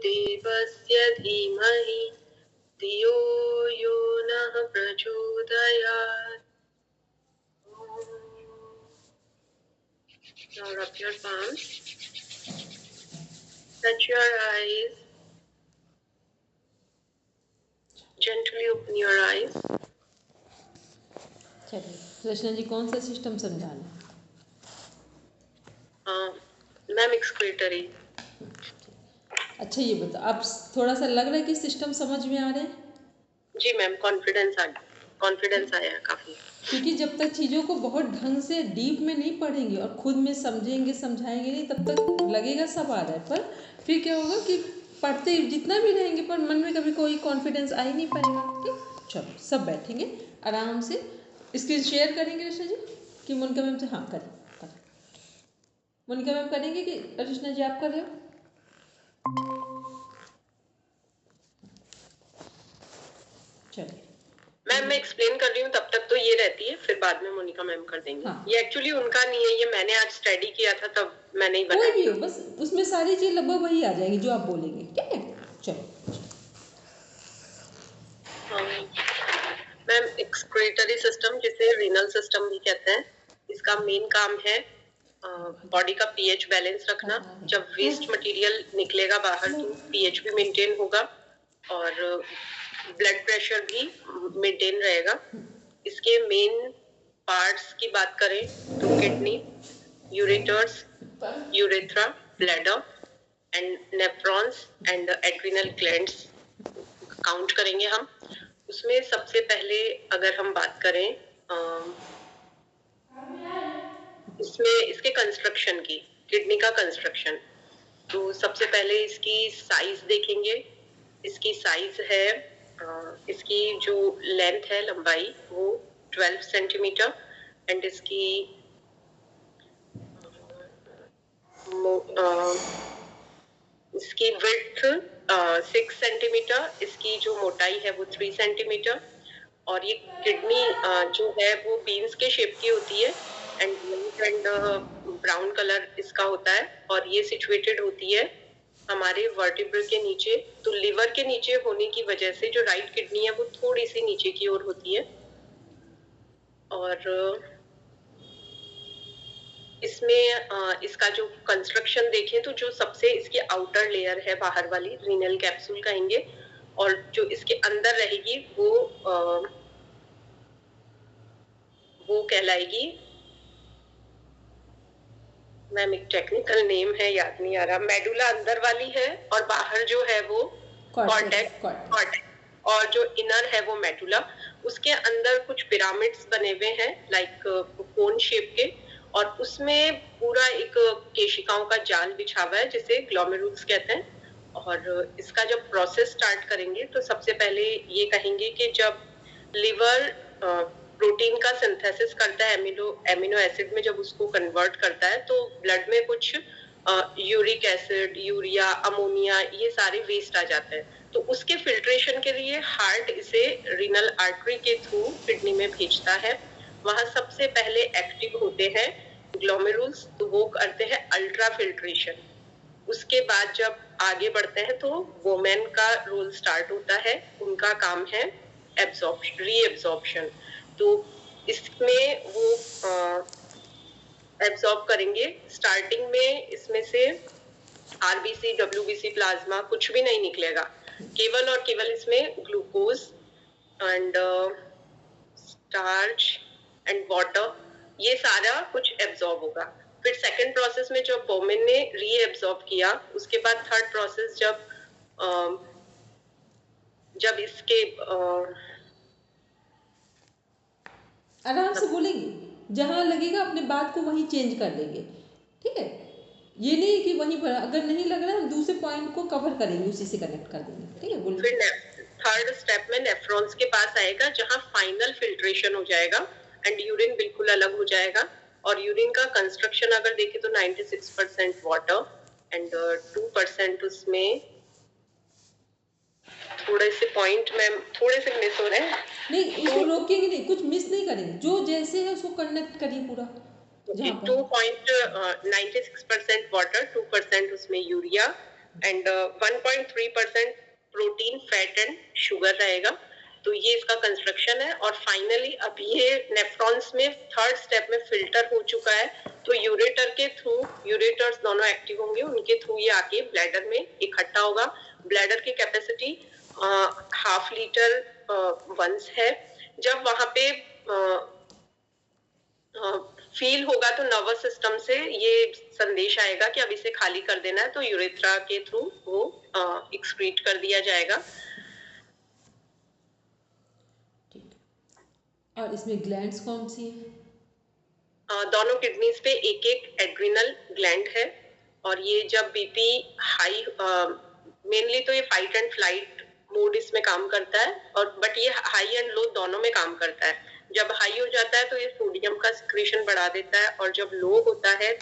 देवस्य धीमहि धियो यो नः प्रचोदयात्. Now rub your palms. Touch your eyes. Gently open your eyes. चलिए कृष्णा जी कौन सा सिस्टम समझाना? Ma'am excretory. अच्छा ये बताओ, अब थोड़ा सा लग रहा है कि सिस्टम समझ में आ रहे हैं? जी मैम, कॉन्फिडेंस आया काफी. क्योंकि जब तक चीज़ों को बहुत ढंग से डीप में नहीं पढ़ेंगे और खुद में समझेंगे समझाएंगे नहीं, तब तक लगेगा सब आ रहा है, पर फिर क्या होगा कि पढ़ते जितना भी रहेंगे पर मन में कभी कोई कॉन्फिडेंस आ ही नहीं पाएगा. ठीक, चलो सब बैठेंगे आराम से. स्क्रीन शेयर करेंगे कृष्णा जी कि मोनिका मैम से? हाँ करें. मोनिका मैम करेंगे कि कृष्णा जी आप कर रहे हो? चलिए मैम मैं एक्सप्लेन कर रही हूँ, तब तक तो ये रहती है, फिर बाद में मोनिका मैम कर देंगे. हाँ. ये एक्चुअली उनका नहीं है, ये मैंने आज स्टडी किया था तब मैंने ही कोई बनाया भी हो, था. बस उसमें सारी चीज़ लगभग वही आ जाएगी जो आप बोलेंगे. ठीक है चलो. मैम एक्सक्रीटरी सिस्टम, जिसे रीनल सिस्टम भी कहते हैं, इसका मेन काम है बॉडी का पीएच बैलेंस रखना. जब वेस्ट मटेरियल निकलेगा बाहर तो पीएच भी मेंटेन होगा और ब्लड प्रेशर भी मेंटेन रहेगा. इसके मेन पार्ट्स की बात करें तो kidney, ureters, urethra, bladder and nephrons and adrenal glands count करेंगे हम. उसमें सबसे पहले अगर हम बात करें इसमें इसके कंस्ट्रक्शन की, किडनी का कंस्ट्रक्शन, तो सबसे पहले इसकी साइज देखेंगे. इसकी साइज है इसकी जो लेंथ है, लंबाई, वो 12 सेंटीमीटर एंड इसकी इसकी विड्थ 6 सेंटीमीटर, इसकी जो मोटाई है वो 3 सेंटीमीटर. और ये किडनी जो है वो बीन्स के शेप की होती है एंड ब्राउन कलर इसका होता है और ये सिचुएटेड होती है हमारे वर्टिब्रल के नीचे. तो लिवर के नीचे होने की वजह से जो राइट किडनी है वो थोड़ी सी नीचे की ओर होती है. और इसमें इसका जो कंस्ट्रक्शन देखें तो जो सबसे इसकी आउटर लेयर है बाहर वाली, रीनल कैप्सूल कहेंगे, और जो इसके अंदर रहेगी वो कहलाएगी, मैम एक टेक्निकल नेम है याद नहीं आ रहा, मेडुला अंदर वाली है और बाहर जो है वो कॉर्टेक्स, और जो इनर है वो मेडुला. उसके अंदर कुछ पिरामिड्स बने हुए हैं लाइक कोन शेप के, और उसमें पूरा एक केशिकाओं का जाल बिछा हुआ है जिसे ग्लोमेरुल्स कहते हैं. और इसका जब प्रोसेस स्टार्ट करेंगे तो सबसे पहले ये कहेंगे कि जब लिवर प्रोटीन का सिंथेसिस करता है, एमिनो एसिड में जब उसको कन्वर्ट करता है, तो ब्लड में कुछ यूरिक एसिड, यूरिया, अमोनिया, ये सारे वेस्ट आ जाते हैं. तो उसके फिल्ट्रेशन के लिए हार्ट इसे रीनल आर्टरी के थ्रू किडनी में भेजता है. वहां सबसे पहले एक्टिव होते हैं ग्लोमेरुल्स, तो वो करते हैं अल्ट्रा फिल्ट्रेशन. उसके बाद जब आगे बढ़ते हैं तो वोमेन का रोल स्टार्ट होता है. उनका काम है रीएब्जॉर्प्शन. तो इसमें वो एब्जॉर्ब करेंगे. स्टार्टिंग में इसमें से आरबीसी, डब्ल्यूबीसी, प्लाज्मा कुछ भी नहीं निकलेगा, केवल और केवल इसमें glucose and starch and water, ये सारा कुछ एब्जॉर्ब होगा. फिर सेकंड प्रोसेस में जब वोमेन ने रीएब्जॉर्ब किया, उसके बाद थर्ड प्रोसेस जब इसके आराम से बोलेंगे, जहाँ लगेगा अपने बात को वहीं चेंज कर देंगे. ठीक है, ये नहीं कि वहीं पर अगर नहीं लग रहा है हम दूसरे पॉइंट को कवर करेंगे, उसी से कनेक्ट कर देंगे. ठीक है बोलिए. फिर थर्ड स्टेप में नेफ्रॉन्स के पास आएगा जहाँ फाइनल फिल्ट्रेशन हो जाएगा एंड यूरिन बिल्कुल अलग हो जाएगा. और यूरिन का कंस्ट्रक्शन अगर देखें तो 96% वाटर एंड 2% उसमें थोड़े से पॉइंट में थोड़े से मिस हो रहे हैं. नहीं, उसको रोकेंगे नहीं, कुछ मिस नहीं करेंगे, जो जैसे है उसको कनेक्ट करिए पूरा. 96% वाटर, 2% उसमें urea, and 1.3% protein, fat and sugar रहेगा। तो ये इसका कंस्ट्रक्शन है। और फाइनली अब ये नेफ्रॉन्स में थर्ड स्टेप में फिल्टर हो चुका है। तो यूरेटर के थ्रू, यूरेटर्स दोनों एक्टिव होंगे, उनके थ्रू ये आके ब्लैडर में इकट्ठा होगा। ब्लैडर की कैपेसिटी 0.5 लीटर वंस है। जब वहां पे फील होगा तो नर्वस सिस्टम से ये संदेश आएगा कि अब इसे खाली कर देना है, तो यूरेथ्रा के थ्रू वो एक्सक्रीट कर दिया जाएगा। ठीक। और इसमें ग्लैंड्स कौन सी है? दोनों किडनीज पे एक एक एड्रिनल ग्लैंड है। और ये जब बीपी हाई, मेनली तो ये फाइट एंड फ्लाइट मोड इसमें काम करता है, और बट ये हाई एंड लो दोनों में काम करता है। जब हाई हो जाता है तो ये सोडियम का सिक्रीशन बढ़ा देता है, और जब लो होता है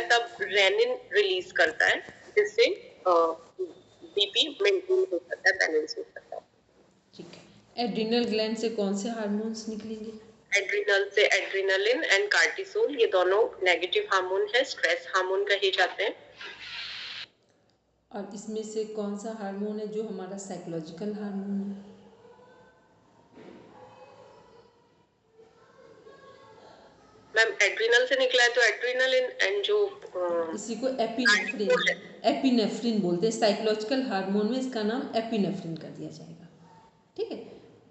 तब रेनिन रिलीज करता है, जिससे बीपी मेंटेन हो जाता है, बैलेंस हो जाता है। ठीक है। एड्रिनल ग्लैंड से कौन से हार्मोन्स निकलेंगे? एड्रिनल से एड्रिनलिन एंड कार्टिसोल, ये दोनों नेगेटिव हार्मोन है, स्ट्रेस हार्मोन कहे जाते हैं। और इसमें से कौन सा हार्मोन है जो हमारा साइकोलॉजिकल हार्मोन है? मैम एड्रिनल से निकला है तो एड्रिनलिन, एंड जो इसी को एपिनेफ्रिन बोलते हैं। साइकोलॉजिकल हार्मोन में इसका नाम एपिनेफ्रिन कर दिया जाएगा। ठीक है,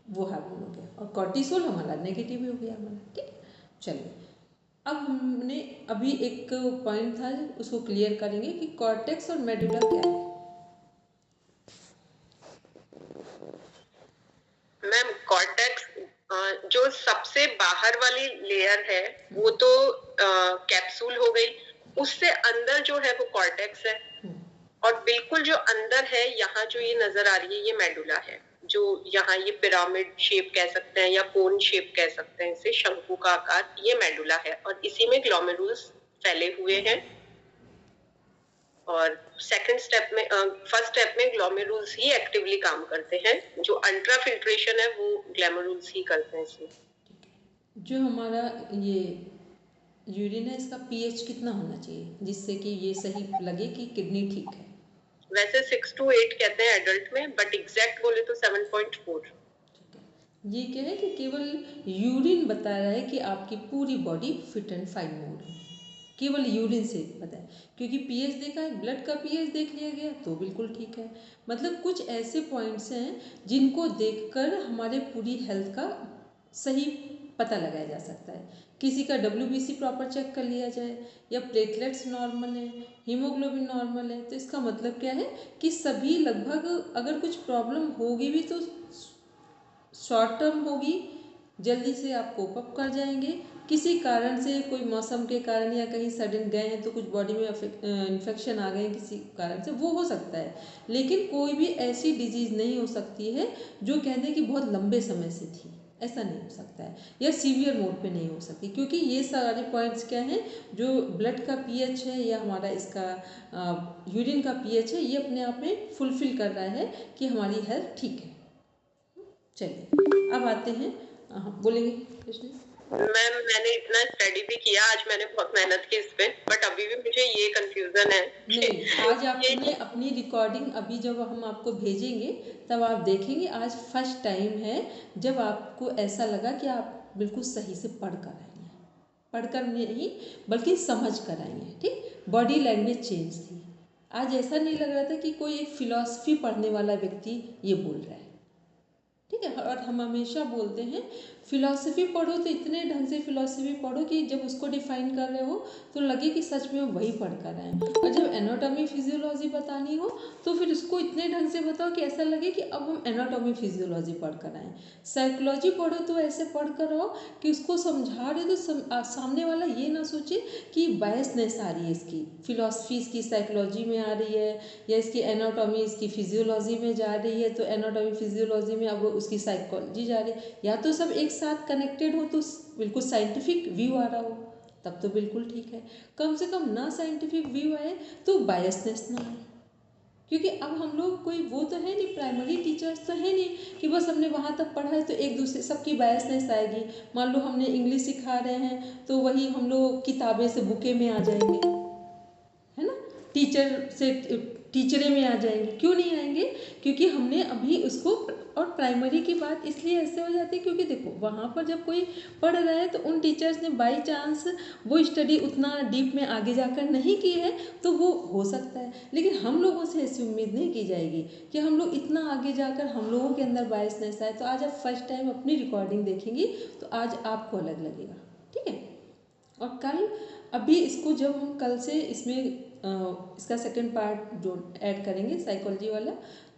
वो हार्मोन हो गया। और कॉर्टिसोल हमारा नेगेटिव हो गया हमारा। ठीक है, चलिए अब हमने अभी एक पॉइंट था उसको क्लियर करेंगे कि कॉर्टेक्स और मेडुला क्या है। मैम कॉर्टेक्स जो सबसे बाहर वाली लेयर है वो तो कैप्सूल हो गई, उससे अंदर जो है वो कॉर्टेक्स है। और बिल्कुल जो अंदर है, यहाँ जो ये नजर आ रही है ये मेडुला है, जो यहाँ ये पिरामिड शेप कह सकते हैं या कोन शेप कह सकते हैं, इसे शंकु का आकार, ये मेडुला है। और इसी में ग्लोमेरुल्स फैले हुए हैं। और सेकंड स्टेप में, फर्स्ट स्टेप में ग्लोमेरुल्स ही एक्टिवली काम करते हैं, जो अल्ट्रा फिल्ट्रेशन है वो ग्लोमेरुल्स ही करते हैं इसमें। जो हमारा ये यूरिन है, इसका पीएच कितना होना चाहिए जिससे कि ये सही लगे कि किडनी ठीक है? वैसे 6 to 8 कहते हैं एडल्ट में, बट एग्जैक्ट बोले तो 7.4। ये क्या है कि केवल यूरिन बता रहा है कि आपकी पूरी body fit and fine mode है, केवल यूरिन से बताया। क्योंकि पीएच देखा है, ब्लड का पीएच देख लिया गया तो बिल्कुल ठीक है। मतलब कुछ ऐसे पॉइंट्स हैं जिनको देखकर हमारे पूरी हेल्थ का सही पता लगाया जा सकता है। किसी का WBC प्रॉपर चेक कर लिया जाए, या प्लेटलेट्स नॉर्मल है, हीमोग्लोबिन नॉर्मल है, तो इसका मतलब क्या है कि सभी लगभग, अगर कुछ प्रॉब्लम होगी भी तो शॉर्ट टर्म होगी, जल्दी से आप कोप अप कर जाएंगे। किसी कारण से, कोई मौसम के कारण या कहीं सडन गए हैं तो कुछ बॉडी में इन्फेक्शन आ गए किसी कारण से, वो हो सकता है। लेकिन कोई भी ऐसी डिजीज़ नहीं हो सकती है जो कह दें कि बहुत लंबे समय से थी, ऐसा नहीं हो सकता है, या सीवियर मोड पे नहीं हो सकती। क्योंकि ये सारे पॉइंट्स क्या हैं, जो ब्लड का पीएच है या हमारा इसका यूरिन का पीएच है, ये अपने आप में फुलफिल कर रहा है कि हमारी हेल्थ ठीक है। चलिए अब आते हैं, बोलेंगे कृष्ण? मैम मैंने इतना स्टडी भी किया, आज मैंने बहुत मेहनत की इस पे, बट अभी भी मुझे ये कंफ्यूजन है। नहीं, आज आपने अपनी रिकॉर्डिंग अभी जब हम आपको भेजेंगे तब आप देखेंगे, आज फर्स्ट टाइम है जब आपको ऐसा लगा कि आप बिल्कुल सही से पढ़ कर आई हैं, पढ़कर नहीं बल्कि समझ कर आई हैं। ठीक, बॉडी लैंग्वेज चेंज थी। आज ऐसा नहीं लग रहा था कि कोई एक फिलॉसफी पढ़ने वाला व्यक्ति ये बोल रहा है। ठीक है, और हम हमेशा बोलते हैं फिलॉसफी पढ़ो तो इतने ढंग से फिलॉसफी पढ़ो कि जब उसको डिफाइन कर रहे हो तो लगे कि सच में वही पढ़ कर आए। और जब एनाटॉमी फिजियोलॉजी बतानी हो तो फिर उसको इतने ढंग से बताओ कि ऐसा लगे कि अब हम एनाटॉमी फिजियोलॉजी पढ़ कर आए। साइकोलॉजी पढ़ो तो ऐसे पढ़ कर आओ कि उसको समझा रहे तो सामने वाला ये ना सोचे कि बायसनेस आ रही है, इसकी फिलॉसफी इसकी साइकोलॉजी में आ रही है, या इसकी एनाटॉमी इसकी फिजियोलॉजी में जा रही है तो एनाटॉमी फिजियोलॉजी में अब उसकी साइकोलॉजी जा रही है, या तो सब एक साथ कनेक्टेड हो तो बिल्कुल साइंटिफिक व्यू आ रहा हो, तब तो बिल्कुल ठीक है। कम से कम ना साइंटिफिक व्यू आए तो बायसनेस ना आए। क्योंकि अब हम लोग कोई वो तो है नहीं, प्राइमरी टीचर्स तो है नहीं कि बस हमने वहाँ तक पढ़ा है तो एक दूसरे सबकी बायसनेस आएगी। मान लो हमने इंग्लिश सिखा रहे हैं तो वही हम लोग किताबें से बुके में आ जाएंगे, टीचर से टीचरे में आ जाएंगे। क्यों नहीं आएंगे? क्योंकि हमने अभी उसको, और प्राइमरी की बात इसलिए ऐसे हो जाती है क्योंकि देखो वहाँ पर जब कोई पढ़ रहा है तो उन टीचर्स ने बाई चांस वो स्टडी उतना डीप में आगे जाकर नहीं की है तो वो हो सकता है, लेकिन हम लोगों से ऐसी उम्मीद नहीं की जाएगी कि हम लोग इतना आगे जाकर हम लोगों के अंदर बायसनेस आए। तो आज आप फर्स्ट टाइम अपनी रिकॉर्डिंग देखेंगी तो आज आपको अलग लगेगा, ठीक है। और कल अभी इसको जब हम कल से इसमें इसका सेकंड पार्ट जो ऐड करेंगे साइकोलॉजी वाला,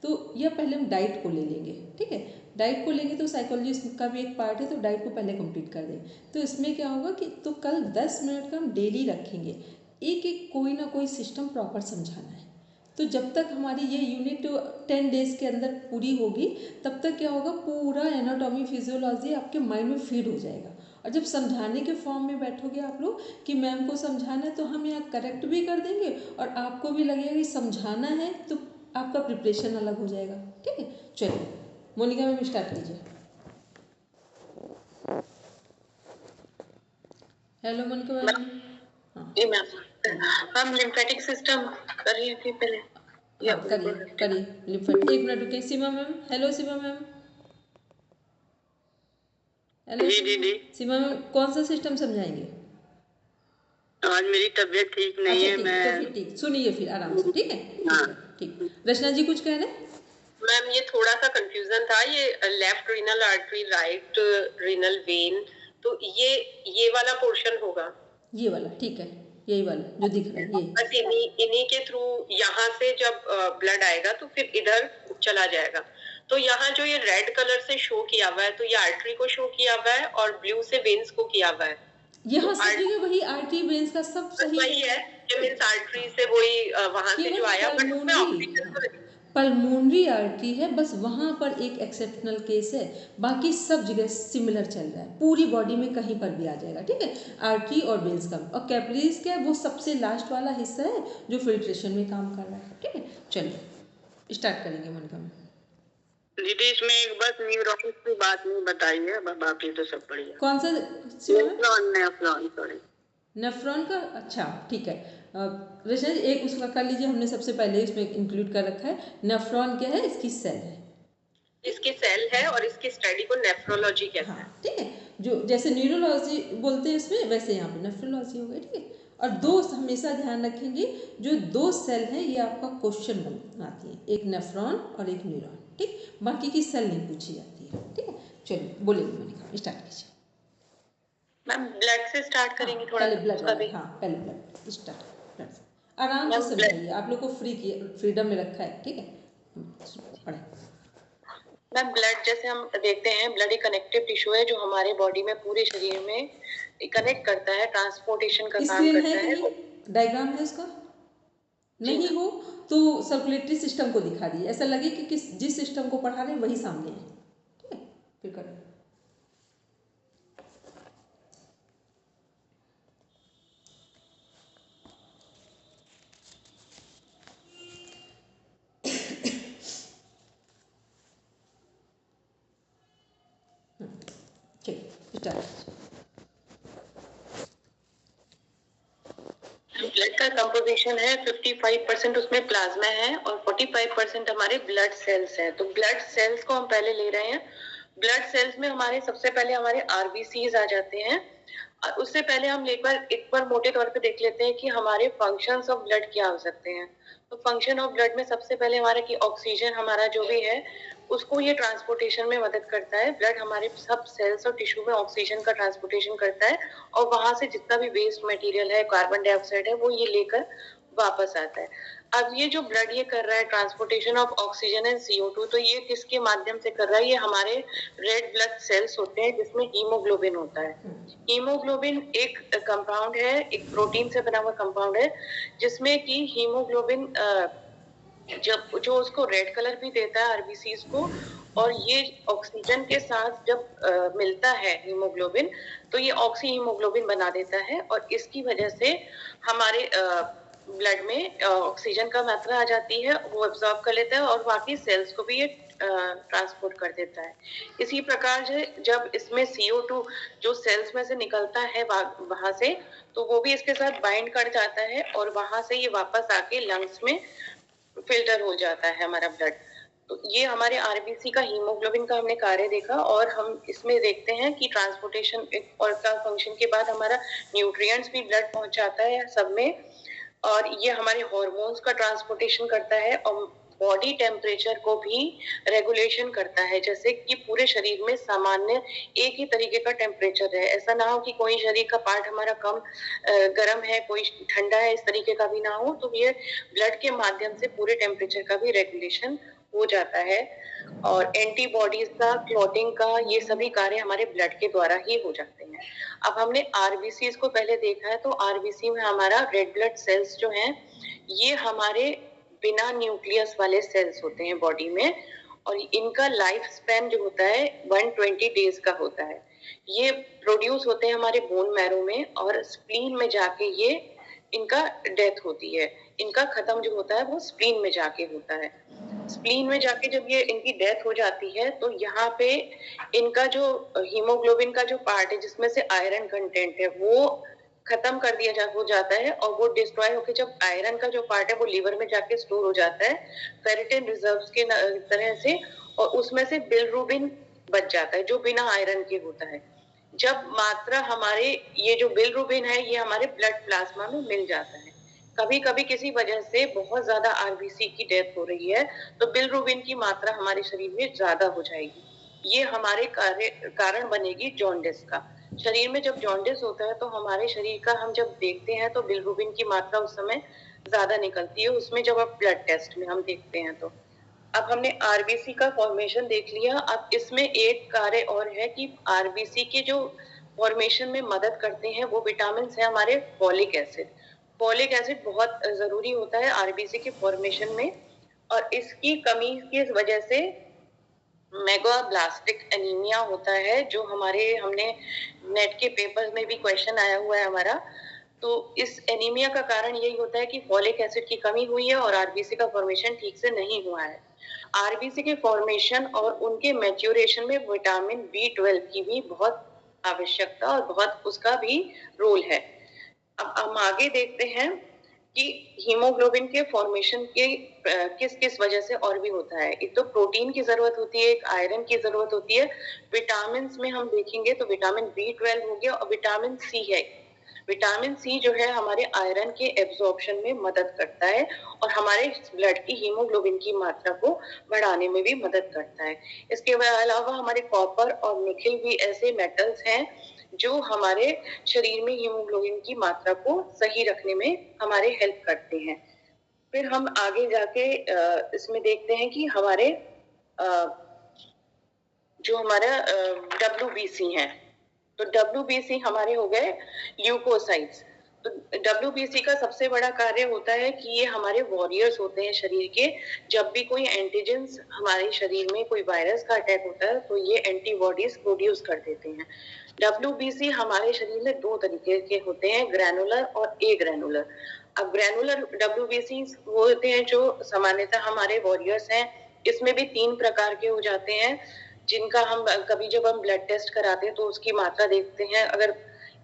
तो यह पहले हम डाइट को ले लेंगे, ठीक है। डाइट को लेंगे तो साइकोलॉजी का भी एक पार्ट है, तो डाइट को पहले कंप्लीट कर दें। तो इसमें क्या होगा कि तो कल 10 मिनट का हम डेली रखेंगे, एक एक कोई ना कोई सिस्टम प्रॉपर समझाना है। तो जब तक हमारी ये यूनिट 10 डेज के अंदर पूरी होगी तब तक क्या होगा, पूरा एनाटॉमी फिजियोलॉजी आपके माइंड में फीड हो जाएगा। और जब समझाने के फॉर्म में बैठोगे आप लोग कि मैम को समझाना है, तो हम यहाँ करेक्ट भी कर देंगे और आपको भी लगेगा कि समझाना है, तो आपका प्रिपरेशन अलग हो जाएगा, ठीक है। चलिए मोनिका मैम स्टार्ट कीजिए। Hello Monica ma'am. हाँ जी मैम। हम लिम्फेटिक सिस्टम कर रही थी पहले। करिए लिम्फेटिक। एक मिनट रुकिए। Seema ma'am, hello Seema ma'am. Hello Seema ma'am, कौन सा सिस्टम समझाएंगे? आज मेरी तबीयत ठीक नहीं है। मैं तो ठीक सुनिए फिर आराम से, ठीक है। ठीक। रचना जी कुछ कह रहे हैं? मैम ये थोड़ा सा कंफ्यूजन था, ये left renal artery, right renal vein, तो ये वाला पोर्शन होगा। ये वाला, ठीक है, यही वाला जो दिख रहा है ये। बस इन्हीं के थ्रू यहाँ से जब ब्लड आएगा तो फिर इधर चला जाएगा। तो यहाँ जो ये रेड कलर से शो किया हुआ है, तो ये आर्टरी को शो किया हुआ है और ब्लू से वेन्स को किया हुआ है। यहाँ से जो वही आर्टरी वेन्स का सब सही वही है, मींस आर्टरी से वही वहां से जो आया, बट उसमें ऑक्सीजन पल्मोनरी आर्टरी है, बस वहाँ पर एक एक्सेप्शनल केस है, बाकी सब जगह सिमिलर चल रहा है, पूरी बॉडी में कहीं पर भी आ जाएगा, ठीक है। आर्टरी और वेन्स का, और कैपिलरीज क्या है, वो सबसे लास्ट वाला हिस्सा है जो फिल्ट्रेशन में काम कर रहा है, ठीक है। चलिए स्टार्ट करेंगे मोनिका में। दीदी इसमें एक बस न्यूरॉन्स की बात नहीं बताई है, बाकी तो सब बढ़िया। कौन सा? नेफ्रॉन का, अच्छा ठीक है। रचना जी एक उसका कर लीजिए, हमने सबसे पहले इसमें इंक्लूड कर रखा है। नेफ्रॉन क्या है? इसकी सेल है, इसकी सेल है और इसकी स्टडी को नेफ्रोलॉजी कहते हैं, ठीक है। जो जैसे न्यूरोलॉजी बोलते हैं इसमें, वैसे यहाँ पे नेफ्रोलॉजी हो गई, ठीक है। और दो हमेशा ध्यान रखेंगे, जो दो सेल हैं ये आपका क्वेश्चन बनाती है, एक नेफ्रॉन और एक न्यूरॉन, ठीक। बाकी की सेल नहीं पूछी जाती है, ठीक है। चलिए बोलेंगे मोनिका, स्टार्ट कीजिए। मैम ब्लड से स्टार्ट करेंगे, थोड़ा पहले ब्लड, पहले ब्लड स्टार्ट, ब्लड से आराम से समझाइए, आप लोग को फ्रीडम में रखा है, ठीक है। पढ़े मैम। ब्लड जैसे हम देखते हैं, ब्लड एक कनेक्टिव टिश्यू है जो हमारे बॉडी में पूरे शरीर में कनेक्ट करता है, ट्रांसपोर्टेशन का काम करता है। डायग्राम है उसका? नहीं हो तो सर्कुलेटरी सिस्टम को दिखा दिए, ऐसा लगे कि जिस सिस्टम को पढ़ा रहे हैं वही सामने है, ठीक है। फिर करें। ब्लड का कंपोजिशन है 55% उसमें प्लाज्मा है और 45% हमारे ब्लड सेल्स हैं। तो ब्लड सेल्स को हम पहले ले रहे हैं। ब्लड सेल्स में हमारे सबसे पहले हमारे आरबीसीज आ जाते हैं। और उससे पहले हम एक बार मोटे तौर पे देख लेते हैं कि हमारे फंक्शंस ऑफ ब्लड क्या हो सकते हैं। तो फंक्शन ऑफ ब्लड में सबसे पहले हमारा कि ऑक्सीजन हमारा जो भी है उसको ये ट्रांसपोर्टेशन में मदद करता है। ब्लड हमारे सब सेल्स और टिश्यू में ऑक्सीजन का ट्रांसपोर्टेशन करता है और वहां से जितना भी वेस्ट मटेरियल है, कार्बन डाइऑक्साइड है, वो ये लेकर वापस आता है। अब ये जो ब्लड ये कर रहा है transportation of oxygen and CO2, तो ये किसके माध्यम से कर रहा है? ये हमारे रेड ब्लड सेल्स होते हैं जिसमें हीमोग्लोबिन होता है। हीमोग्लोबिन एक कंपाउंड है, एक प्रोटीन से बना हुआ कंपाउंड है, जिसमें कि हीमोग्लोबिन जब जो उसको रेड कलर भी देता है आरबीसीज को, और ये ऑक्सीजन के साथ जब मिलता है हीमोग्लोबिन, तो ये ऑक्सी हीमोग्लोबिन बना देता है और इसकी वजह से हमारे ब्लड में ऑक्सीजन का मात्रा आ जाती है, वो एब्जॉर्ब कर लेता है और बाकी सेल्स को भी ये ट्रांसपोर्ट कर देता है। इसी प्रकार से जब इसमें CO2 जो सेल्स में से निकलता है वहां से, तो वो भी इसके साथ बाइंड कर जाता है और वहां से ये वापस आके लंग्स में फिल्टर हो जाता है हमारा ब्लड। तो ये हमारे आरबीसी का हीमोग्लोबिन का हमने कार्य देखा, और हम इसमें देखते हैं कि ट्रांसपोर्टेशन और का फंक्शन के बाद हमारा न्यूट्रिएंट्स भी ब्लड पहुंचाता है सब में, और ये हमारे हार्मोन्स का ट्रांसपोर्टेशन करता है और बॉडी टेम्परेचर को भी रेगुलेशन करता है, जैसे कि पूरे शरीर में सामान्य एक ही तरीके का टेम्परेचर है। ऐसा ना हो कि कोई शरीर का पार्ट हमारा कम गर्म है, कोई ठंडा है, इस तरीके का भी ना हो। तो ये ब्लड के माध्यम से पूरे टेम्परेचर का भी रेगुलेशन हो जाता है, और एंटीबॉडीज का, क्लॉटिंग का, ये सभी कार्य हमारे ब्लड के द्वारा ही हो जाते हैं। अब हमने आरबीसी को पहले देखा है, तो आरबीसी में हमारा रेड ब्लड सेल्स जो हैं, ये हमारे बिना न्यूक्लियस वाले सेल्स होते हैं बॉडी में, और इनका लाइफ स्पैन जो होता है 120 डेज का होता है। ये प्रोड्यूस होते हैं हमारे बोन मैरो में, और स्प्लीन में जाके ये इनका डेथ होती है। इनका खत्म जो होता है वो स्प्लीन में जाके होता है। स्प्लीन में जाके जब ये इनकी डेथ हो जाती है, तो यहाँ पे इनका जो हीमोग्लोबिन का जो पार्ट है जिसमें से आयरन कंटेंट है वो खत्म कर दिया हो जाता है, और वो डिस्ट्रॉय होकर जब आयरन का जो पार्ट है वो लीवर में जाके स्टोर हो जाता है फेरिटिन रिजर्व्स के तरह से, और उसमें से बिलिरुबिन बच जाता है जो बिना आयरन के होता है। जब मात्रा हमारे ये जो बिलिरुबिन है ये हमारे ब्लड प्लाज्मा में मिल जाता है। कभी कभी किसी वजह से बहुत ज्यादा आरबीसी की डेथ हो रही है, तो बिलिरुबिन की मात्रा हमारे शरीर में ज्यादा हो जाएगी। ये हमारे कारण बनेगी जॉन्डिस का। शरीर में जब जॉन्डिस होता है तो हमारे शरीर का हम जब देखते हैं तो बिलिरुबिन की मात्रा उस समय ज्यादा निकलती है, उसमें जब आप ब्लड टेस्ट में हम देखते हैं तो। अब हमने आरबीसी का फॉर्मेशन देख लिया। अब इसमें एक कार्य और है कि आरबीसी के जो फॉर्मेशन में मदद करते हैं वो विटामिन है हमारे फॉलिक एसिड। फॉलिक एसिड बहुत जरूरी होता है आरबीसी के फॉर्मेशन में, और इसकी कमी की वजह से मेगाब्लास्टिक एनीमिया होता है, जो हमने नेट के पेपर में भी क्वेश्चन आया हुआ है हमारा। तो इस एनीमिया का कारण यही होता है कि फॉलिक एसिड की कमी हुई है और आरबीसी का फॉर्मेशन ठीक से नहीं हुआ है। आरबीसी के फॉर्मेशन और उनके मैच्योरेशन में विटामिन B12 की भी बहुत आवश्यकता और बहुत उसका भी रोल है। अब हम आगे देखते हैं कि हीमोग्लोबिन के फॉर्मेशन के किस किस वजह से और भी होता है। एक तो प्रोटीन की जरूरत होती है, एक आयरन की जरूरत होती है। विटामिन में हम देखेंगे तो विटामिन B12 हो गया, और विटामिन C है। विटामिन C जो है हमारे आयरन के एब्जॉर्प्शन में मदद करता है और हमारे ब्लड की हीमोग्लोबिन की मात्रा को बढ़ाने में भी मदद करता है। इसके अलावा हमारे कॉपर और निकेल भी ऐसे मेटल्स हैं जो हमारे शरीर में हीमोग्लोबिन की मात्रा को सही रखने में हमारे हेल्प करते हैं। फिर हम आगे जाके इसमें देखते हैं कि हमारे जो हमारा WBC है, तो WBC हमारे हो गए ल्यूकोसाइट्स। तो WBC का सबसे बड़ा कार्य होता है कि ये हमारे वॉरियर्स होते हैं शरीर के। जब भी कोई एंटीजेंस हमारे शरीर में कोई वायरस का अटैक होता है तो ये एंटीबॉडीज प्रोड्यूस कर देते हैं। WBC हमारे शरीर में दो तरीके के होते हैं, ग्रैनुलर और ए ग्रैनुलर। अब ग्रैनुलर WBC वो होते हैं जो सामान्यतः हमारे वॉरियर्स हैं। इसमें भी 3 प्रकार के हो जाते हैं, जिनका हम कभी जब हम ब्लड टेस्ट कराते हैं तो उसकी मात्रा देखते हैं। अगर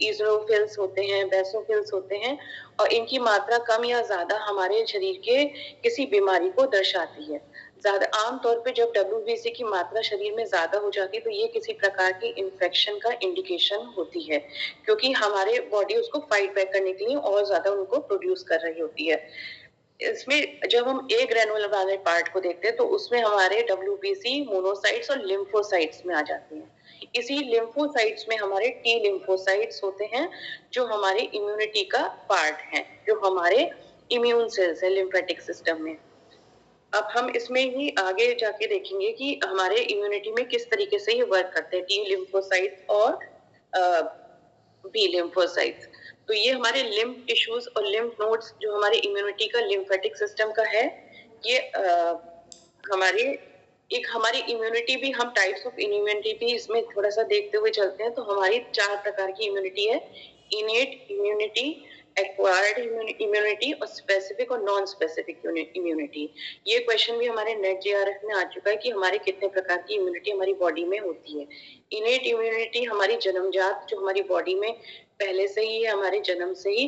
ईज़ोफिल्स होते हैं, बेसोफिल्स होते हैं, और इनकी मात्रा कम या ज्यादा हमारे शरीर के किसी बीमारी को दर्शाती है। ज्यादा आमतौर पे जब WBC की मात्रा शरीर में ज्यादा हो जाती है तो ये किसी प्रकार की इन्फेक्शन का इंडिकेशन होती है, क्योंकि हमारे बॉडी उसको फाइट बैक करने के लिए और ज्यादा उनको प्रोड्यूस कर रही होती है। इसमें जब हम ए ग्रैनुलर वाले पार्ट को देखते हैं तो उसमें हमारे WBC मोनोसाइट्स और लिम्फोसाइट्स में आ जाते हैं। इसी लिम्फोसाइट्स में हमारे T लिम्फोसाइट्स होते हैं जो हमारी इम्यूनिटी का पार्ट हैं, जो हमारे इम्यून सेल्स है लिम्फेटिक सिस्टम में। अब हम इसमें ही आगे जाके देखेंगे कि हमारे इम्यूनिटी में किस तरीके से ये वर्क करते हैं, T लिम्फोसाइट्स और B लिम्फोसाइट्स। तो ये हमारे लिम्फ टिश्यूज और लिम्फ नोड्स जो हमारे इम्यूनिटी का लिम्फेटिक सिस्टम का है, ये हमारी इम्यूनिटी भी, हम टाइप्स ऑफ इम्यूनिटी भी इसमें थोड़ा सा देखते हुए चलते हैं। तो हमारी 4 प्रकार की इम्यूनिटी है, इनेट इम्यूनिटी, एक्वायर्ड इम्यूनिटी और स्पेसिफिक और नॉन स्पेसिफिक इम्यूनिटी। ये क्वेश्चन भी हमारे नेट जेआरएफ में आ चुका है कि हमारे कितने प्रकार की इम्यूनिटी हमारी बॉडी में होती है। इनेट इम्यूनिटी हमारी जन्मजात जो हमारी बॉडी में पहले से ही है, हमारे जन्म से ही।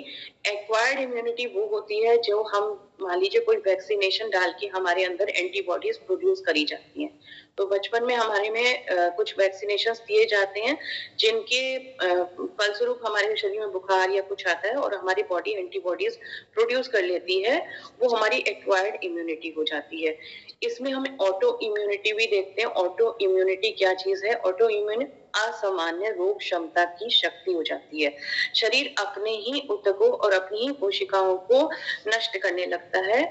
एक्वायर्ड इम्यूनिटी वो होती है जो हम मान लीजिए कोई वैक्सीनेशन डाल के हमारे अंदर एंटीबॉडीज प्रोड्यूस करी जाती हैं। तो बचपन में हमारे में कुछ वैक्सीनेशन दिए जाते हैं जिनके फलस्वरूप हमारे शरीर में बुखार या कुछ आता है और हमारी बॉडी एंटीबॉडीज प्रोड्यूस कर लेती है, वो हमारी एक्वायर्ड इम्यूनिटी हो जाती है। इसमें हम ऑटो इम्यूनिटी भी देखते हैं। ऑटो इम्यूनिटी क्या चीज है? ऑटो इम्यून असामान्य रोग क्षमता की शक्ति हो जाती है। शरीर अपने ही ऊतकों और अपनी ही कोशिकाओं को नष्ट करने लगता है।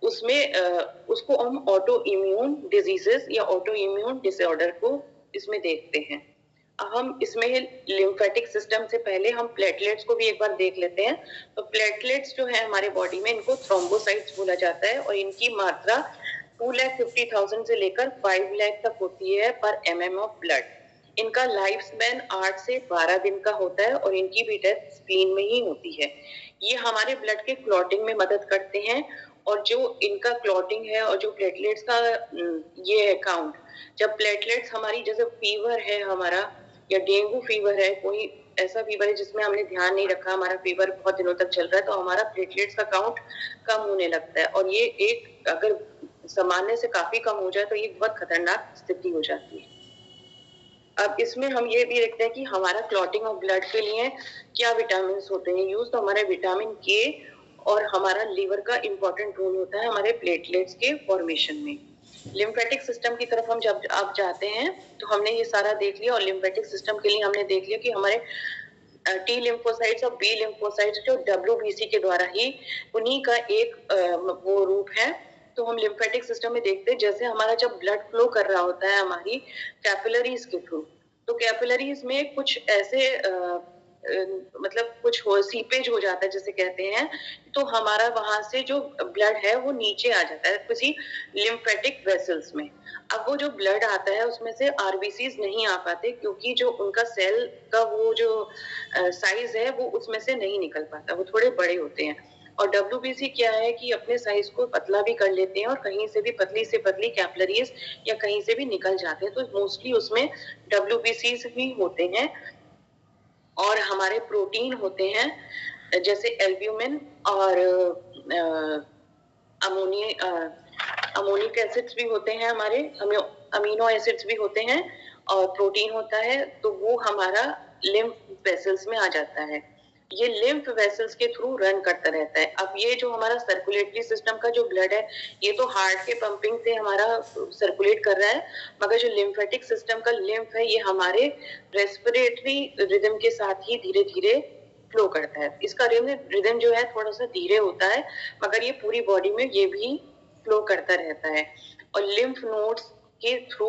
उसमें उसको हम ऑटो इम्यून डिजीजेस या ऑटो इम्यून डिसऑर्डर को इसमें देखते हैं। हम इसमें लिम्फेटिक सिस्टम से पहले हम प्लेटलेट्स को भी एक बार देख लेते हैं। तो प्लेटलेट्स जो है हमारे बॉडी में, इनको थ्रोम्बोसाइट्स बोला जाता है और इनकी मात्रा 2,50,000 से लेकर 5 लाख तक होती है पर mm ऑफ ब्लड। इनका लाइफ स्पैन 8 से 12 दिन का होता है और इनकी भी डेथ स्प्लीन में ही होती है। ये हमारे ब्लड के क्लॉटिंग में मदद करते हैं और जो इनका क्लॉटिंग है और जो प्लेटलेट्स का ये है काउंट, जब प्लेटलेट्स हमारी, जैसे फीवर है हमारा या डेंगू फीवर है, कोई ऐसा फीवर है जिसमें हमने ध्यान नहीं रखा, हमारा फीवर बहुत दिनों तक चल रहा है, तो हमारा प्लेटलेट्स का काउंट कम होने लगता है और ये एक अगर सामान्य से काफी कम हो जाए तो ये बहुत खतरनाक स्थिति हो जाती है। अब इसमें हम ये भी देखते हैं कि हमारा क्लॉटिंग ऑफ ब्लड के लिए क्या विटामिन होते हैं यूज। तो हमारे विटामिन के और हमारा लीवर का इंपॉर्टेंट रोल होता है हमारे प्लेटलेट्स के फॉर्मेशन में। लिम्फेटिक सिस्टम की तरफ हम जब आप जाते हैं तो हमने ये सारा देख लिया और लिम्फेटिक सिस्टम के लिए हमने देख लिया कि हमारे टी लिम्फोसाइट्स और बी लिम्फोसाइट्स जो WBC के द्वारा ही उन्हीं का एक वो रूप है। तो हम लिम्फेटिक सिस्टम में देखते हैं जैसे हमारा जब ब्लड फ्लो कर रहा होता है हमारी कैपिलरीज के थ्रू, तो कैपिलरीज में कुछ ऐसे मतलब कुछ सीपेज हो जाता है जैसे कहते हैं, तो हमारा वहां से जो ब्लड है वो नीचे आ जाता है किसी लिम्फेटिक वेसल्स में। अब वो जो ब्लड आता है उसमें से आरबीसीज नहीं आ पाते क्योंकि जो उनका सेल का वो जो साइज है वो उसमें से नहीं निकल पाता, वो थोड़े बड़े होते हैं। और WBC क्या है कि अपने साइज को पतला भी कर लेते हैं और कहीं से भी पतली से पतली कैपिलरीज या कहीं से भी निकल जाते हैं, तो मोस्टली उसमें WBCs भी होते हैं। और हमारे प्रोटीन होते हैं जैसे एल्ब्यूमिन और अमोनिक एसिड्स भी होते हैं, हमारे अमीनो एसिड्स भी होते हैं और प्रोटीन होता है, तो वो हमारा लिम्फ वेसल्स में आ जाता है। ये लिम्फ वेसल्स के थ्रू रन करता रहता है। अब ये जो हमारा सर्कुलेटरी सिस्टम का जो ब्लड है ये तो हार्ट के पंपिंग से हमारा सर्कुलेट कर रहा है, मगर जो लिम्फेटिक सिस्टम का लिम्फ है ये हमारे रेस्पिरेटरी रिदम के साथ ही धीरे धीरे फ्लो करता है। इसका रिदम जो है थोड़ा सा धीरे होता है मगर ये पूरी बॉडी में ये भी फ्लो करता रहता है। और लिम्फ नोड्स के थ्रू